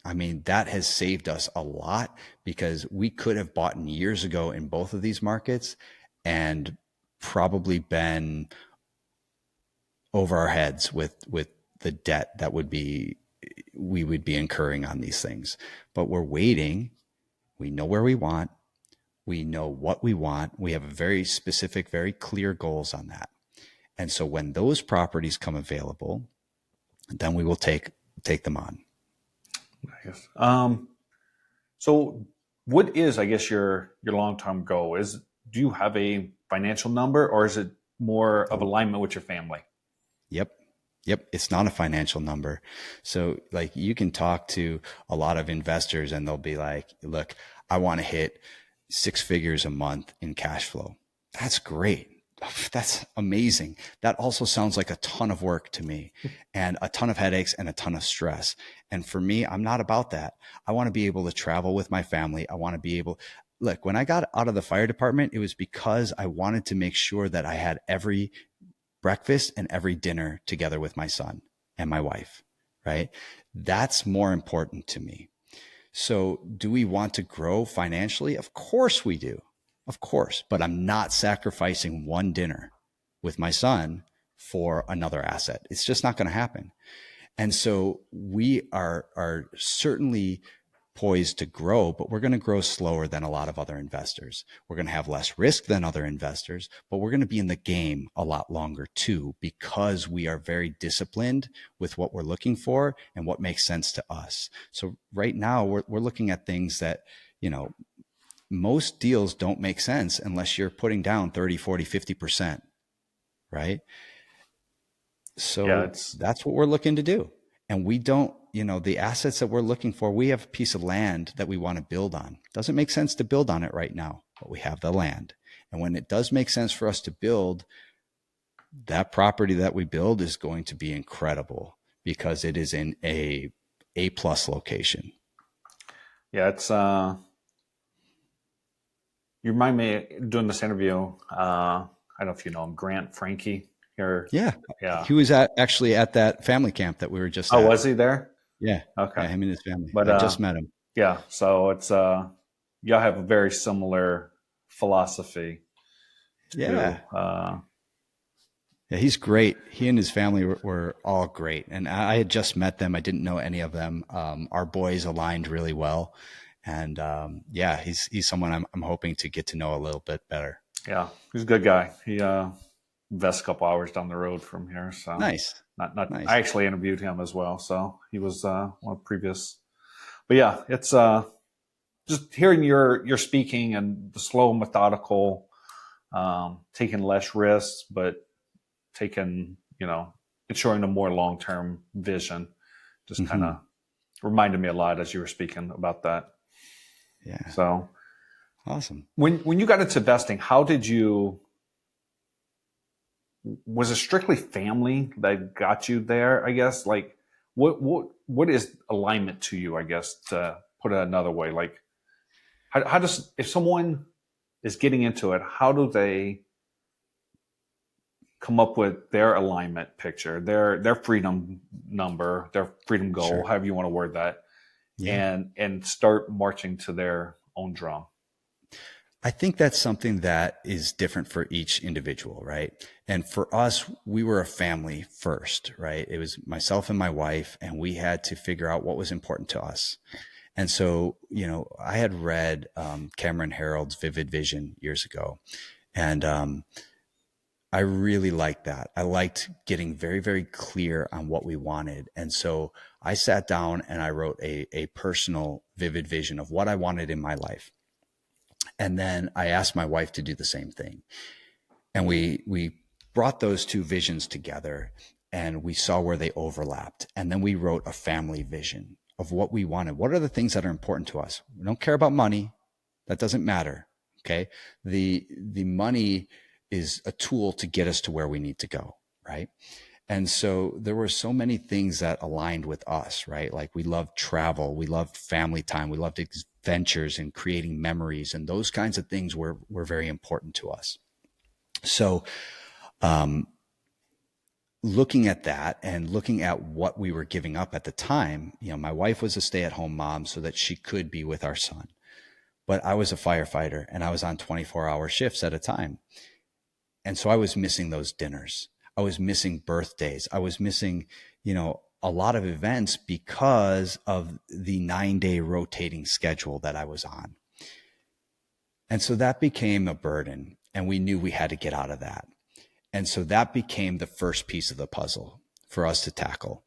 I mean, that has saved us a lot because we could have bought years ago in both of these markets and probably been over our heads with the debt that we would be incurring on these things. But we're waiting. We know where we want. We know what we want. We have a very specific, very clear goals on that. And so when those properties come available, then we will take them on. Yes. So what is, I guess, your long term goal? Do you have a financial number, or is it more of alignment with your family? Yep. Yep. It's not a financial number. So like you can talk to a lot of investors and they'll be like, look, I want to hit 6 figures a month in cash flow. That's great. That's amazing. That also sounds like a ton of work to me and a ton of headaches and a ton of stress. And for me, I'm not about that. I want to be able to travel with my family. I want to be able, look, when I got out of the fire department, it was because I wanted to make sure that I had every breakfast and every dinner together with my son and my wife, right? That's more important to me. So do we want to grow financially? Of course we do. Of course, but I'm not sacrificing one dinner with my son for another asset. It's just not going to happen. And so we are certainly poised to grow, but we're going to grow slower than a lot of other investors. We're going to have less risk than other investors, but we're going to be in the game a lot longer too, because we are very disciplined with what we're looking for and what makes sense to us. So right now we're looking at things that, most deals don't make sense unless you're putting down 30, 40, 50%, right? Yeah, So it's that's what we're looking to do. And we don't, the assets that we're looking for, we have a piece of land that we want to build on. Doesn't make sense to build on it right now, but we have the land. And when it does make sense for us to build, that property that we build is going to be incredible because it is in A plus location. yeah, it's you remind me doing this interview. I don't know if you know him, Grant Frankie here. Yeah. Yeah. He was actually at that family camp that we were just Oh, at. was he there? Yeah. Okay. Yeah. Him and his family. But I just met him. yeah, so it's y'all have a very similar philosophy to Yeah. Yeah, he's great. He and his family were all great. And I had just met them. I didn't know any of them. Our boys aligned really well. And yeah, he's someone I'm hoping to get to know a little bit better. yeah, he's a good guy. He invests a couple hours down the road from here, so Nice. not Nice. I actually interviewed him as well, so he was one of the previous. But yeah, it's just hearing your speaking and the slow, methodical, taking less risks, but taking, ensuring a more long term vision. Just kind Mm-hmm. of reminded me a lot as you were speaking about that. Yeah. So Awesome. when you got into investing, how did you? Was it strictly family that got you there? I guess like what is alignment to you? I guess to put it another way, like how does if someone is getting into it, how do they come up with their alignment picture, their freedom number, their freedom goal, Sure. however you want to word that, Yeah. and start marching to their own drum? I think that's something that is different for each individual, right? And for us, we were a family first, right? It was myself and my wife, and we had to figure out what was important to us. And so, I had read Cameron Herold's Vivid Vision years ago, and I really liked that. I liked getting very, very clear on what we wanted. And so I sat down and I wrote a personal vivid vision of what I wanted in my life. And then I asked my wife to do the same thing. And we brought those two visions together and we saw where they overlapped. And then we wrote a family vision of what we wanted. What are the things that are important to us? We don't care about money. That doesn't matter. Okay. The money is a tool to get us to where we need to go. Right. And so there were so many things that aligned with us, right? Like we loved travel, we loved family time, we loved adventures and creating memories, and those kinds of things were very important to us. So, um, looking at that and looking at what we were giving up at the time, my wife was a stay-at-home mom so that she could be with our son. But I was a firefighter and I was on 24-hour shifts at a time. And so I was missing those dinners. I was missing birthdays. I was missing, a lot of events because of the 9-day rotating schedule that I was on. And so that became a burden. And we knew we had to get out of that. And so that became the first piece of the puzzle for us to tackle.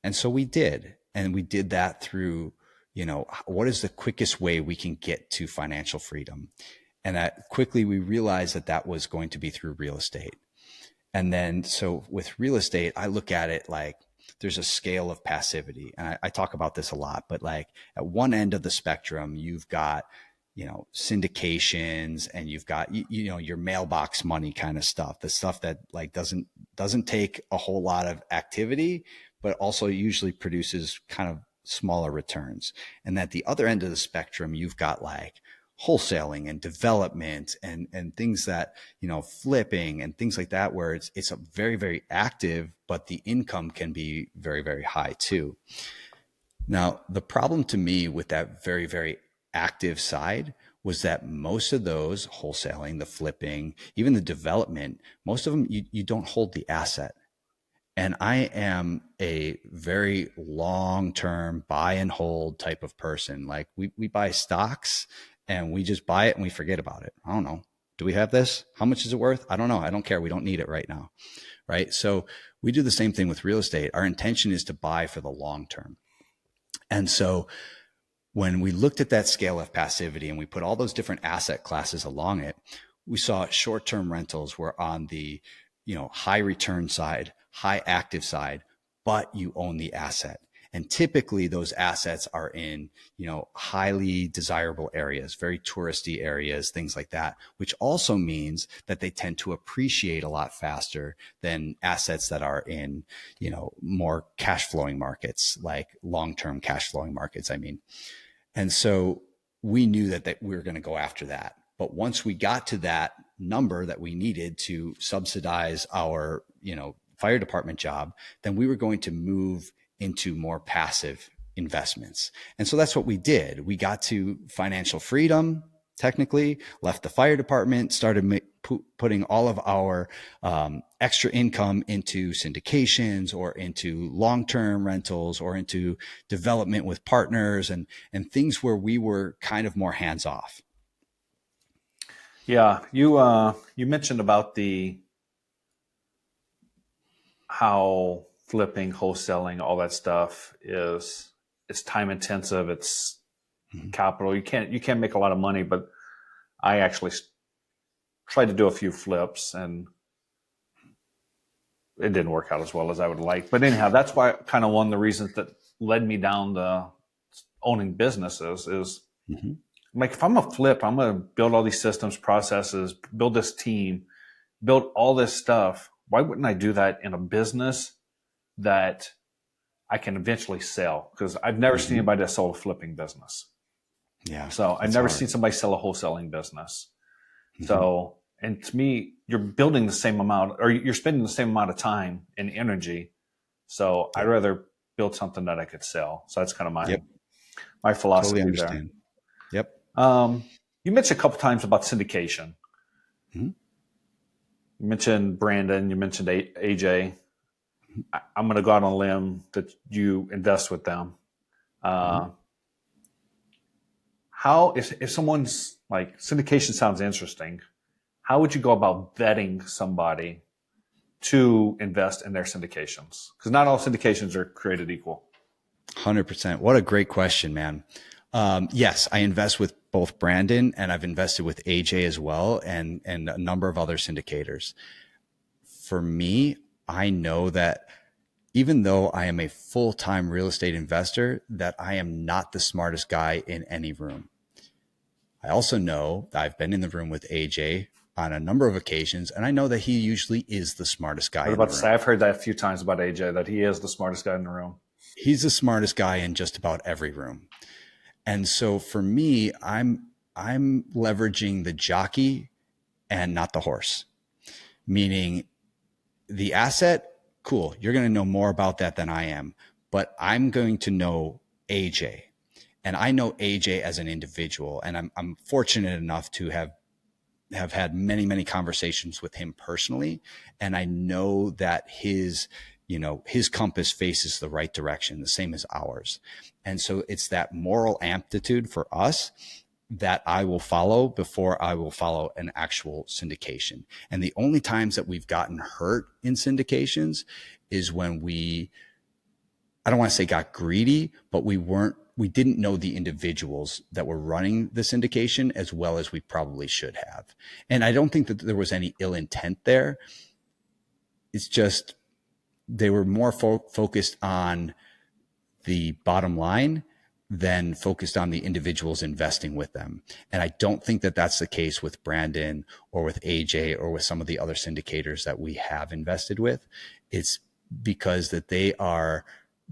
And so we did. And we did that through, what is the quickest way we can get to financial freedom? And that quickly we realized that that was going to be through real estate. And then, so with real estate, I look at it like there's a scale of passivity. And I talk about this a lot, but like at one end of the spectrum, you've got, syndications, and you've got, your mailbox money kind of stuff, the stuff that like doesn't take a whole lot of activity, but also usually produces kind of smaller returns. And at the other end of the spectrum, you've got like wholesaling and development and things that, flipping and things like that, where it's a very, very active, but the income can be very, very high too. Now, the problem to me with that very, very active side was that most of those wholesaling, the flipping, even the development, most of them, you don't hold the asset. And I am a very long-term buy and hold type of person. Like we buy stocks and we just buy it and we forget about it. I don't know. Do we have this? How much is it worth? I don't know. I don't care. We don't need it right now. Right. So we do the same thing with real estate. Our intention is to buy for the long term. And so when we looked at that scale of passivity and we put all those different asset classes along it, we saw short-term rentals were on the, high return side, high active side, but you own the asset. And typically those assets are in, highly desirable areas, very touristy areas, things like that, which also means that they tend to appreciate a lot faster than assets that are in, more cash flowing markets, like long-term cash flowing markets, I mean. And so we knew that we were going to go after that. But once we got to that number that we needed to subsidize our, fire department job, then we were going to move into more passive investments. And so that's what we did. We got to financial freedom, technically, left the fire department, started putting all of our extra income into syndications or into long-term rentals or into development with partners and things where we were kind of more hands-off. Yeah, you mentioned about how flipping, wholesaling, all that stuff it's time intensive. It's capital. You can't make a lot of money, but I actually tried to do a few flips and it didn't work out as well as I would like. But anyhow, that's why kind of one of the reasons that led me down the owning businesses is like, if I'm a flip, I'm going to build all these systems, processes, build this team, build all this stuff. Why wouldn't I do that in a business that I can eventually sell? Because I've never seen anybody that sold a flipping business. Yeah. So I've never seen somebody sell a wholesaling business. So, and to me, you're building the same amount, or you're spending the same amount of time and energy. So I'd rather build something that I could sell. So that's kind of my philosophy Totally understand. there. Yep. You mentioned a couple times about syndication. Mhm. You mentioned Brandon. You mentioned AJ. I'm going to go out on a limb that you invest with them. Mhm. Uh, how if someone's like syndication sounds interesting, how would you go about vetting somebody to invest in their syndications? Because not all syndications are created equal. 100%. What a great question, man. Yes, I invest with both Brandon and I've invested with AJ as well, and a number of other syndicators. For me, I know that even though I am a full-time real estate investor, that I am not the smartest guy in any room. I also know that I've been in the room with AJ on a number of occasions, and I know that he usually is the smartest I guy was in the about to say, room. I've heard that a few times about AJ, that he is the smartest guy in the room. He's the smartest guy in just about every room. And so for me, I'm leveraging the jockey and not the horse. Meaning the asset, cool, you're going to know more about that than I am, but I'm going to know AJ. And I know AJ as an individual, and I'm fortunate enough to have had many conversations with him personally, and I know that his compass faces the right direction, the same as ours. And so it's that moral amplitude for us that I will follow before I will follow an actual syndication. And the only times that we've gotten hurt in syndications is when I don't want to say got greedy, but we didn't know the individuals that were running the syndication as well as we probably should have. And I don't think that there was any ill intent there. It's just they were more focused on the bottom line than focused on the individuals investing with them. And I don't think that that's the case with Brandon or with AJ or with some of the other syndicators that we have invested with. It's because that they are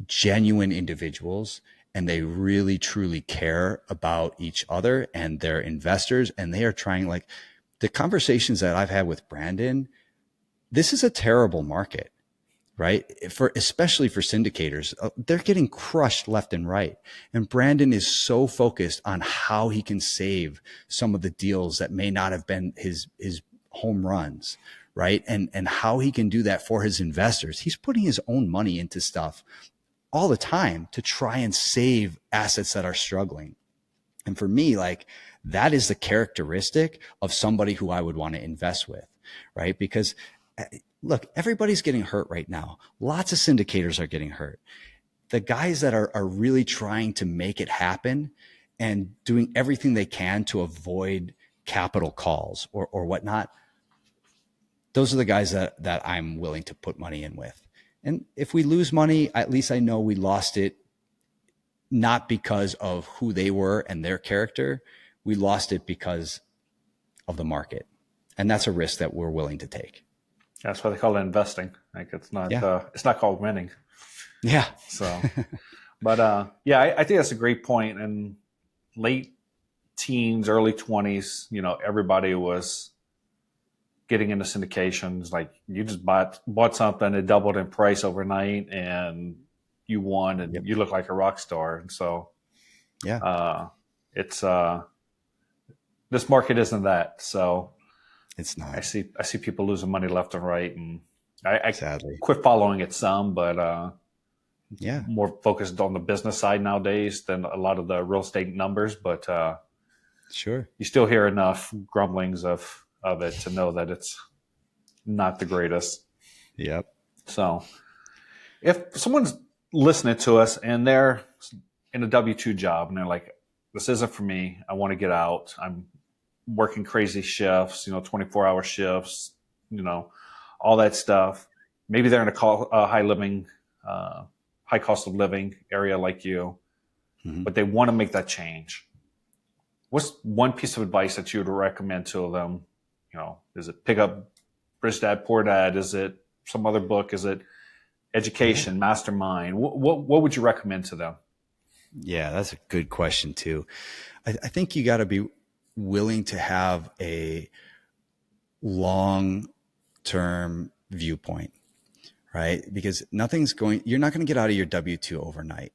genuine individuals and they really truly care about each other and their investors. And they are trying, like the conversations that I've had with Brandon, this is a terrible market, right? For especially for syndicators, they're getting crushed left and right. And Brandon is so focused on how he can save some of the deals that may not have been his home runs, right? And how he can do that for his investors. He's putting his own money into stuff all the time to try and save assets that are struggling. And for me, like that is the characteristic of somebody who I would want to invest with, right? Because look, everybody's getting hurt right now. Lots of syndicators are getting hurt. The guys that are really trying to make it happen and doing everything they can to avoid capital calls or whatnot, those are the guys that I'm willing to put money in with. And if we lose money, at least I know we lost it not because of who they were and their character. We lost it because of the market. And that's a risk that we're willing to take. That's why they call it investing. Like Yeah. it's not called winning. Yeah. So, but yeah, I think that's a great point. And late teens, early 20s, everybody was getting into syndications. Like you just bought something, it doubled in price overnight, and you won, and Yep. you look like a rock star. And so, Yeah. it's this market isn't that. So It's I not, see people losing money left and right, and I sadly. quit following it some, but Yeah. more focused on the business side nowadays than a lot of the real estate numbers. But Sure. you still hear enough grumblings of it to know that it's not the greatest. Yep. So if someone's listening to us and they're in a W-2 job and they're like, this isn't for me, I want to get out, I'm working crazy shifts, 24-hour shifts, all that stuff. Maybe they're in a high cost of living area like you, Mm-hmm. but they want to make that change. What's one piece of advice that you would recommend to them? Is it pick up Rich Dad Poor Dad? Is it some other book? Is it Yeah. education, mastermind? What would you recommend to them? Yeah. That's a good question too. I think you got to be willing to have a long term viewpoint, right? Because you're not going to get out of your W 2 overnight.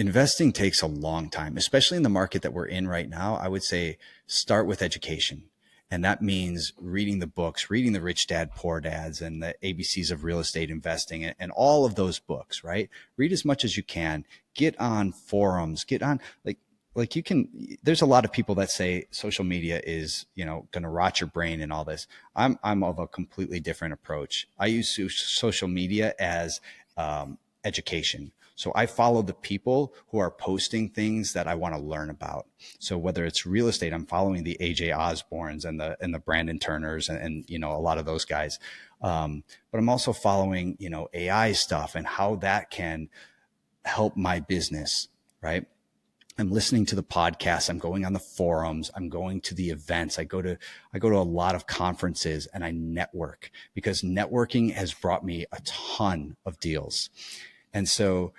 investing takes a long time, especially in the market that we're in right now. I would say start with education. And that means reading the books, reading the Rich Dad, Poor Dads and the ABCs of real estate investing and all of those books, right? Read as much as you can, get on forums, get on like you can, there's a lot of people that say social media is, going to rot your brain and all this. I'm of a completely different approach. I use social media as education. So I follow the people who are posting things that I want to learn about. So whether it's real estate, I'm following the AJ Osbornes and the Brandon Turners and a lot of those guys. But I'm also following, AI stuff and how that can help my business, right? I'm listening to the podcast. I'm going on the forums. I'm going to the events. I go to a lot of conferences and I network because networking has brought me a ton of deals. And so,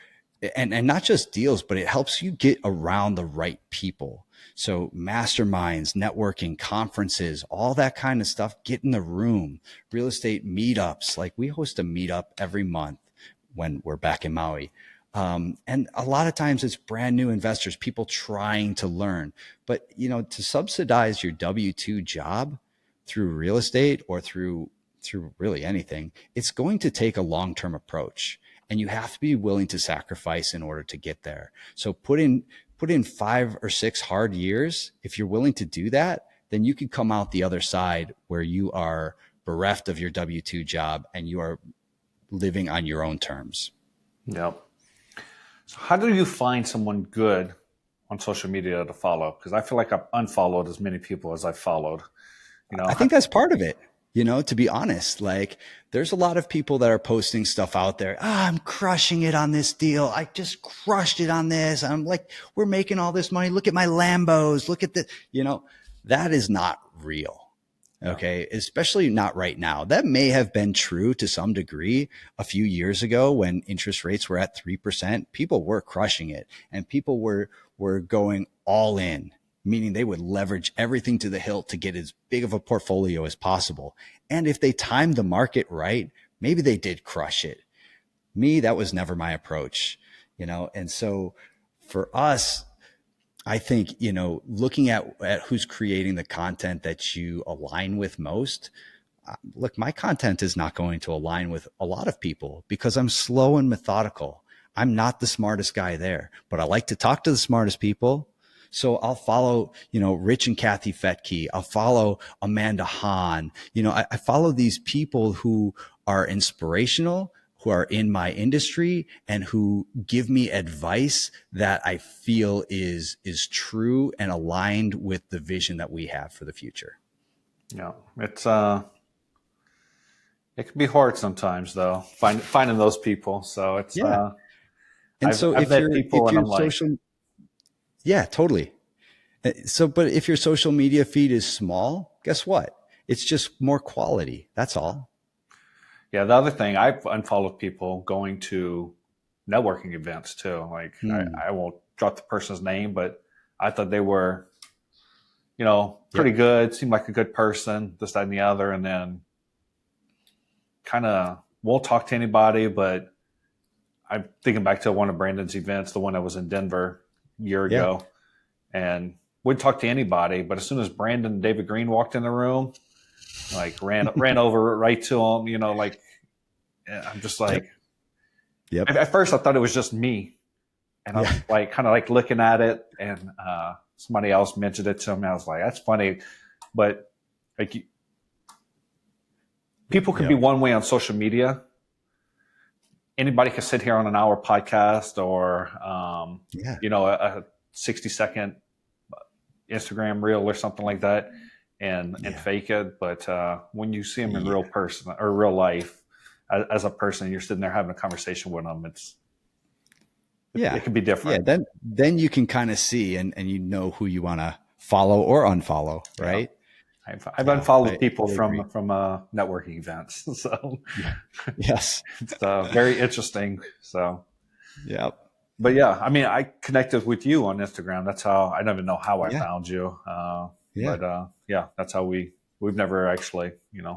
and not just deals, but it helps you get around the right people. So masterminds, networking, conferences, all that kind of stuff, get in the room, real estate meetups. Like we host a meetup every month when we're back in Maui. And a lot of times it's brand new investors, people trying to learn, but to subsidize your W-2 job through real estate or through really anything, it's going to take a long-term approach. And you have to be willing to sacrifice in order to get there. So put in 5 or 6 hard years. If you're willing to do that, then you can come out the other side where you are bereft of your W-2 job and you are living on your own terms. Yep. So how do you find someone good on social media to follow? Because I feel like I've unfollowed as many people as I've followed. I think that's part of it. To be honest, like there's a lot of people that are posting stuff out there. I'm crushing it on this deal. I just crushed it on this. I'm like, we're making all this money. Look at my Lambos. Look at the, that is not real. Okay. Yeah. Especially not right now. That may have been true to some degree a few years ago when interest rates were at 3%. People were crushing it and people were going all in, meaning they would leverage everything to the hilt to get as big of a portfolio as possible. And if they timed the market right, maybe they did crush it. Me, that was never my approach, And so for us, I think, looking at who's creating the content that you align with most, look, my content is not going to align with a lot of people because I'm slow and methodical. I'm not the smartest guy there, but I like to talk to the smartest people. So I'll follow, Rich and Kathy Fetke. I'll follow Amanda Hahn. I follow these people who are inspirational, who are in my industry and who give me advice that I feel is true and aligned with the vision that we have for the future. Yeah. It's, it can be hard sometimes though, finding those people. So it's, yeah. And I've, so I've if met you're, people if and you're I'm like, social, yeah, totally. So, but if your social media feed is small, guess what? It's just more quality. That's all. Yeah. The other thing, I've unfollowed people going to networking events too. Like I won't drop the person's name, but I thought they were, pretty Yep. good, seemed like a good person, this, that, and the other. And then kind of won't talk to anybody, but I'm thinking back to one of Brandon's events, the one that was in Denver a year ago, and wouldn't talk to anybody. But as soon as Brandon and David Green walked in the room, like ran over right to him, like I'm just like, Yep. At first I thought it was just me, and I was like kind of like looking at it, and somebody else mentioned it to me. I was like, that's funny, but like people can be one way on social media. Anybody can sit here on an hour podcast or, a 60-second Instagram reel or something like that and fake it. But when you see them in real person or real life as a person, you're sitting there having a conversation with them. It can be different. Yeah. Then you can kind of see and who you want to follow or unfollow. Right. Yeah. I've unfollowed people from networking events. So yes, it's very interesting. So, yep. But yeah, I mean, I connected with you on Instagram. That's how, I don't even know how I found you. But that's how we've never actually,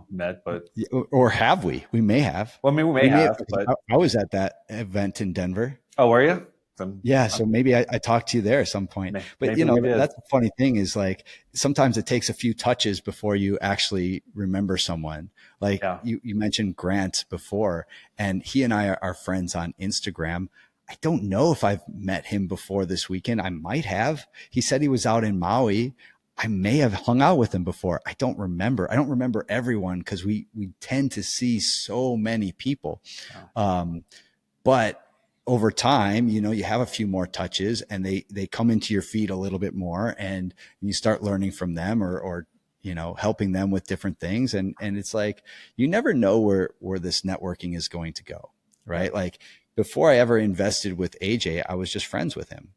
met, but. Or have we? We may have. Well, I mean, we may have, but. I was at that event in Denver. Oh, were you? then Yeah, so maybe I talked to you there at some point. But maybe we did. that's the funny thing is like sometimes it takes a few touches before you actually remember someone. Like Yeah. you mentioned Grant before, and he and I are friends on Instagram. I don't know if I've met him before this weekend. I might have. He said he was out in Maui. I may have hung out with him before. I don't remember. I don't remember everyone because we tend to see so many people. Yeah. But over time, you have a few more touches and they come into your feed a little bit more and you start learning from them or helping them with different things. And it's like, you never know where this networking is going to go. Yeah. Right. Like before I ever invested with AJ, I was just friends with him.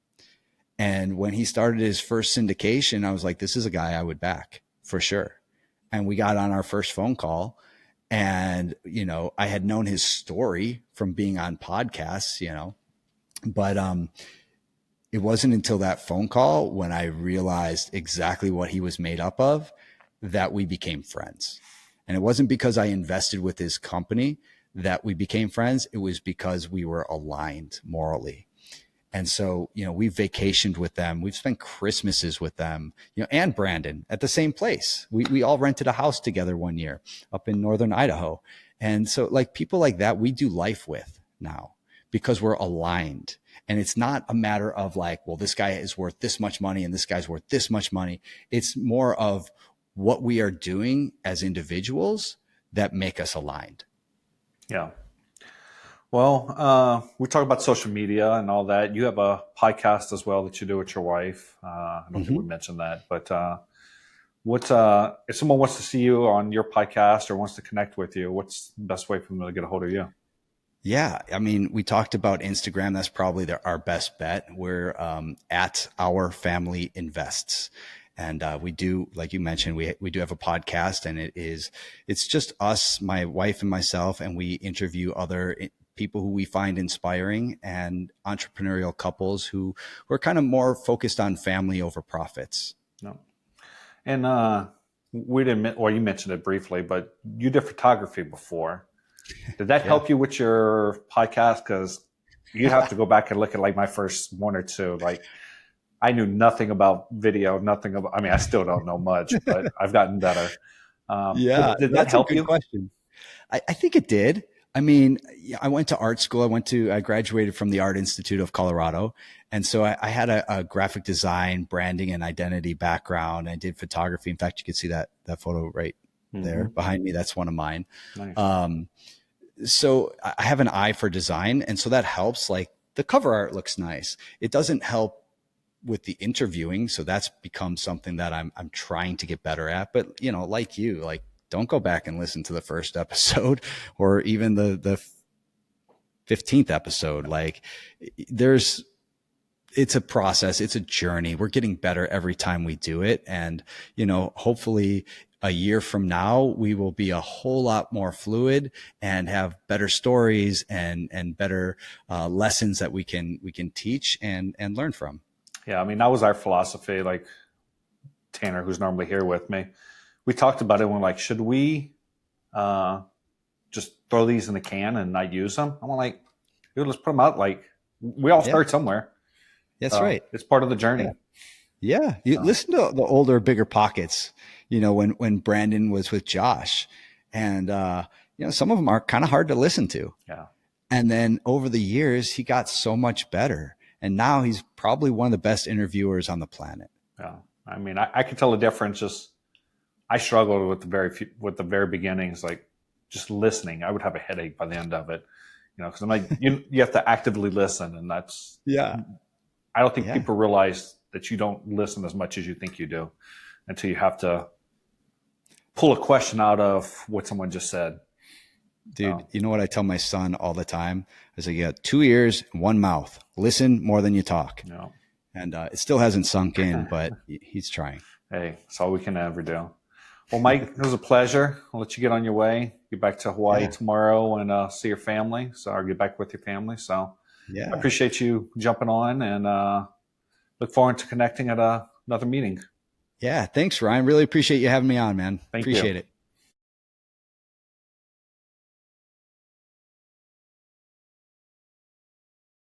And when he started his first syndication, I was like, this is a guy I would back for sure. And we got on our first phone call. And, I had known his story from being on podcasts, but it wasn't until that phone call when I realized exactly what he was made up of that we became friends. And it wasn't because I invested with his company that we became friends. It was because we were aligned morally. And so, we've vacationed with them. We've spent Christmases with them, and Brandon at the same place. We all rented a house together one year up in northern Idaho. And so like people like that, we do life with now because we're aligned. And it's not a matter of like, well, this guy is worth this much money and this guy's worth this much money. It's more of what we are doing as individuals that make us aligned. Yeah. Well, we talk about social media and all that. You have a podcast as well that you do with your wife. I don't think we mentioned that, but if someone wants to see you on your podcast or wants to connect with you, what's the best way for them to get a hold of you? Yeah. I mean, we talked about Instagram. That's probably our best bet. We're at Our Family Invests. And we do, like you mentioned, we do have a podcast, and it's just us, my wife and myself, and we interview other people who we find inspiring and entrepreneurial couples who are kind of more focused on family over profits. No. And we didn't, or you mentioned it briefly, but you did photography before. Did that help you with your podcast? Because you have to go back and look at like my first one or two. Like I knew nothing about video, nothing about. I mean, I still don't know much, but I've gotten better. Yeah, did that that's help a good you? question. I think it did. I mean, I went to art school. I graduated from the Art Institute of Colorado. And so I had a graphic design, branding, and identity background. I did photography. In fact, you can see that photo right there behind me. That's one of mine. Nice. So I have an eye for design. And so that helps. Like the cover art looks nice. It doesn't help with the interviewing. So that's become something that I'm trying to get better at. But, like you, like, don't go back and listen to the first episode or even the 15th episode. Like it's a process. It's a journey. We're getting better every time we do it. And, hopefully a year from now, we will be a whole lot more fluid and have better stories and better lessons that we can teach and learn from. Yeah. I mean, that was our philosophy. Like Tanner, who's normally here with me, we talked about it when like, should we just throw these in the can and not use them? I'm like, dude, let's put them out. Like we all start somewhere. That's right. It's part of the journey. Yeah. You listen to the older, Bigger Pockets, when Brandon was with Josh, and, some of them are kind of hard to listen to. Yeah. And then over the years, he got so much better. And now he's probably one of the best interviewers on the planet. Yeah. I mean, I could tell the difference. Just, I struggled with the very beginnings, like just listening. I would have a headache by the end of it, because I'm like, you have to actively listen. And that's, I don't think people realize that you don't listen as much as you think you do until you have to pull a question out of what someone just said. Dude, you know what I tell my son all the time? I say, you got 2 ears, 1 mouth. Listen more than you talk. No. And it still hasn't sunk in, but he's trying. Hey, that's all we can ever do. Well, Mike, it was a pleasure. I'll let you get on your way. Get back to Hawaii tomorrow and see your family. So I'll get back with your family. So I appreciate you jumping on and look forward to connecting at another meeting. Yeah. Thanks, Ryan. Really appreciate you having me on, man. Thank appreciate you. it.